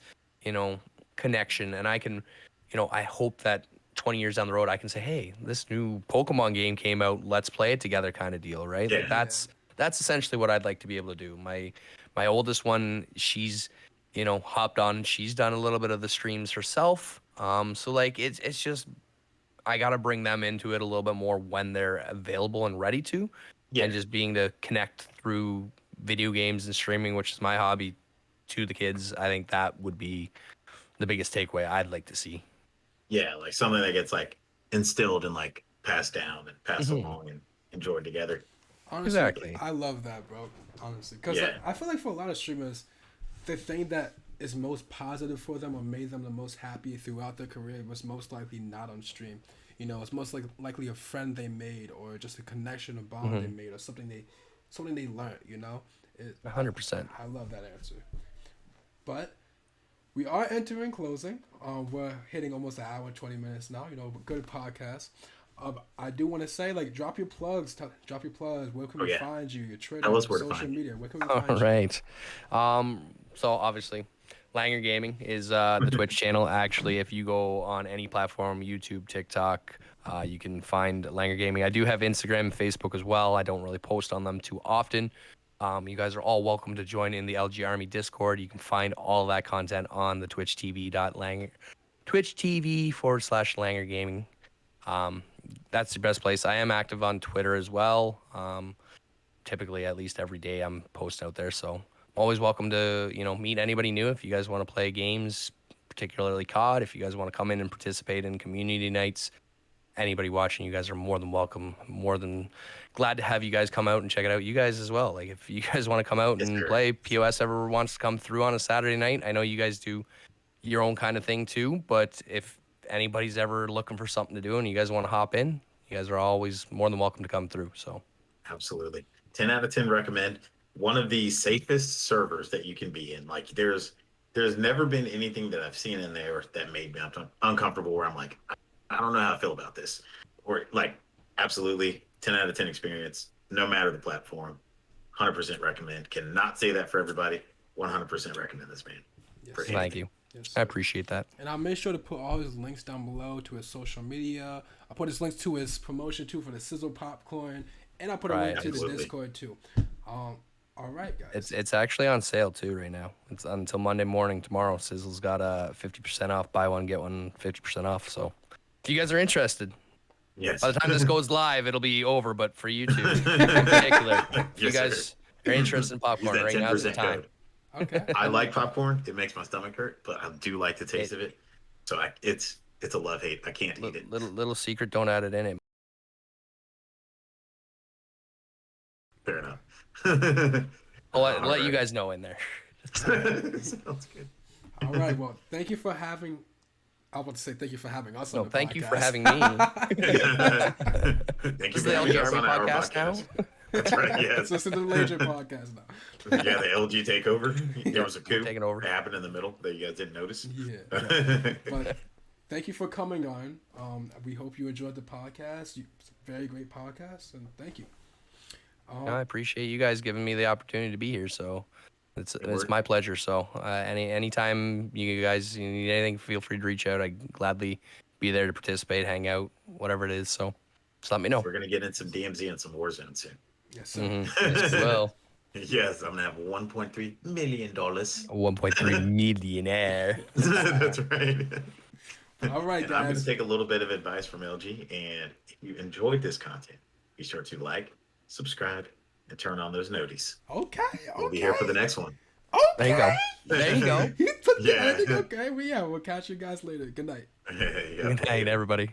connection, and I can I hope that 20 years down the road I can say, hey, this new Pokemon game came out, let's play it together, kind of deal, right? Like that's essentially what I'd like to be able to do. My oldest one, she's hopped on, she's done a little bit of the streams herself, so like it's just, I got to bring them into it a little bit more when they're available and ready to. And just being to connect through video games and streaming, which is my hobby, to the kids. I think that would be the biggest takeaway I'd like to see. Yeah, like something that gets like instilled and like passed down and passed along, and enjoying together. Honestly, Exactly. I love that, bro. Honestly, because Yeah. I feel like for a lot of streamers, the thing that is most positive for them or made them the most happy throughout their career was most likely not on stream. You know, it's most likely a friend they made or just a connection, a bond they made, or something they learned. You know, 100%. I love that answer. But we are entering closing. We're hitting almost an hour and 20 minutes now. You know, good podcast. I do want to say, like, drop your plugs. Drop your plugs. Where can we find you? Your Twitter, Tell us where to social find you. media. Where can we All find you? right. So obviously, Laingergaming is the Twitch channel. Actually, if you go on any platform, YouTube, TikTok, you can find Laingergaming. I do have Instagram and Facebook as well. I don't really post on them too often. You guys are all welcome to join in the LG Army Discord. You can find all that content on the Twitch TV/Laingergaming. That's the best place. I am active on Twitter as well. Typically, at least every day, I'm posting out there. So always welcome to meet anybody new. If you guys want to play games, particularly COD, if you guys want to come in and participate in community nights, anybody watching, you guys are more than welcome. More than glad to have you guys come out and check it out. You guys as well. Like, if you guys want to come out and play, POS ever wants to come through on a Saturday night, I know you guys do your own kind of thing too. But if anybody's ever looking for something to do and you guys want to hop in, you guys are always more than welcome to come through. So Absolutely. 10 out of 10 recommend. One of the safest servers that you can be in. Like, there's never been anything that I've seen in there that made me uncomfortable, where I'm like, I don't know how I feel about this. Or, like, absolutely 10 out of 10 experience, no matter the platform. 100% recommend. Cannot say that for everybody. 100% recommend this, man. Yes, For sir. thank you. Yes, I sir. appreciate that. And I'll make sure to put all his links down below to his social media. I'll put his links to his promotion too for the Sizzle popcorn. And I'll put a link to Absolutely. the Discord too. All right, guys. It's actually on sale too right now. It's until Monday morning tomorrow. Sizzle's got a 50% off, buy one get one 50% off. So if you guys are interested, Yes. by the time this goes live, it'll be over. But for you two in particular, if you Yes, sir. guys are interested in Use popcorn, that right now is the 10% time. code. Okay. I like popcorn. It makes my stomach hurt, but I do like the taste of it. So it's a love hate. I can't eat it. Little secret, don't add it in it. Fair enough. I'll let All you right. guys know in there. Sounds good. All right. Well, thank you for having. I want to say thank you for having us. No, on the thank you for podcast. having me. Thank you This is for the having LG us Army on our podcast now. That's right. Yes. This is the Lainger podcast now. Yeah, the LG takeover. There was a coup taking over. that happened in the middle that you guys didn't notice. Yeah. But thank you for coming on. We hope you enjoyed the podcast. It's a very great podcast, and thank you. I appreciate you guys giving me the opportunity to be here. So it's word. my pleasure. So anytime you guys need anything, feel free to reach out. I'd gladly be there to participate, hang out, whatever it is. So just let me know. We're gonna get in some DMZ and some Warzone soon. Yes, sir. Yes, we will. Yes, I'm gonna have $1.3 million. 1.3 millionaire. That's right. All right, And I'm going guys. to take a little bit of advice from LG. And if you enjoyed this content, be sure to like, subscribe, and turn on those noties. Okay. We'll be here for the next one. There you go. There you go. He took the Yeah. ending. Okay. Well, yeah. We'll catch you guys later. Good night. Yeah. Good night, everybody.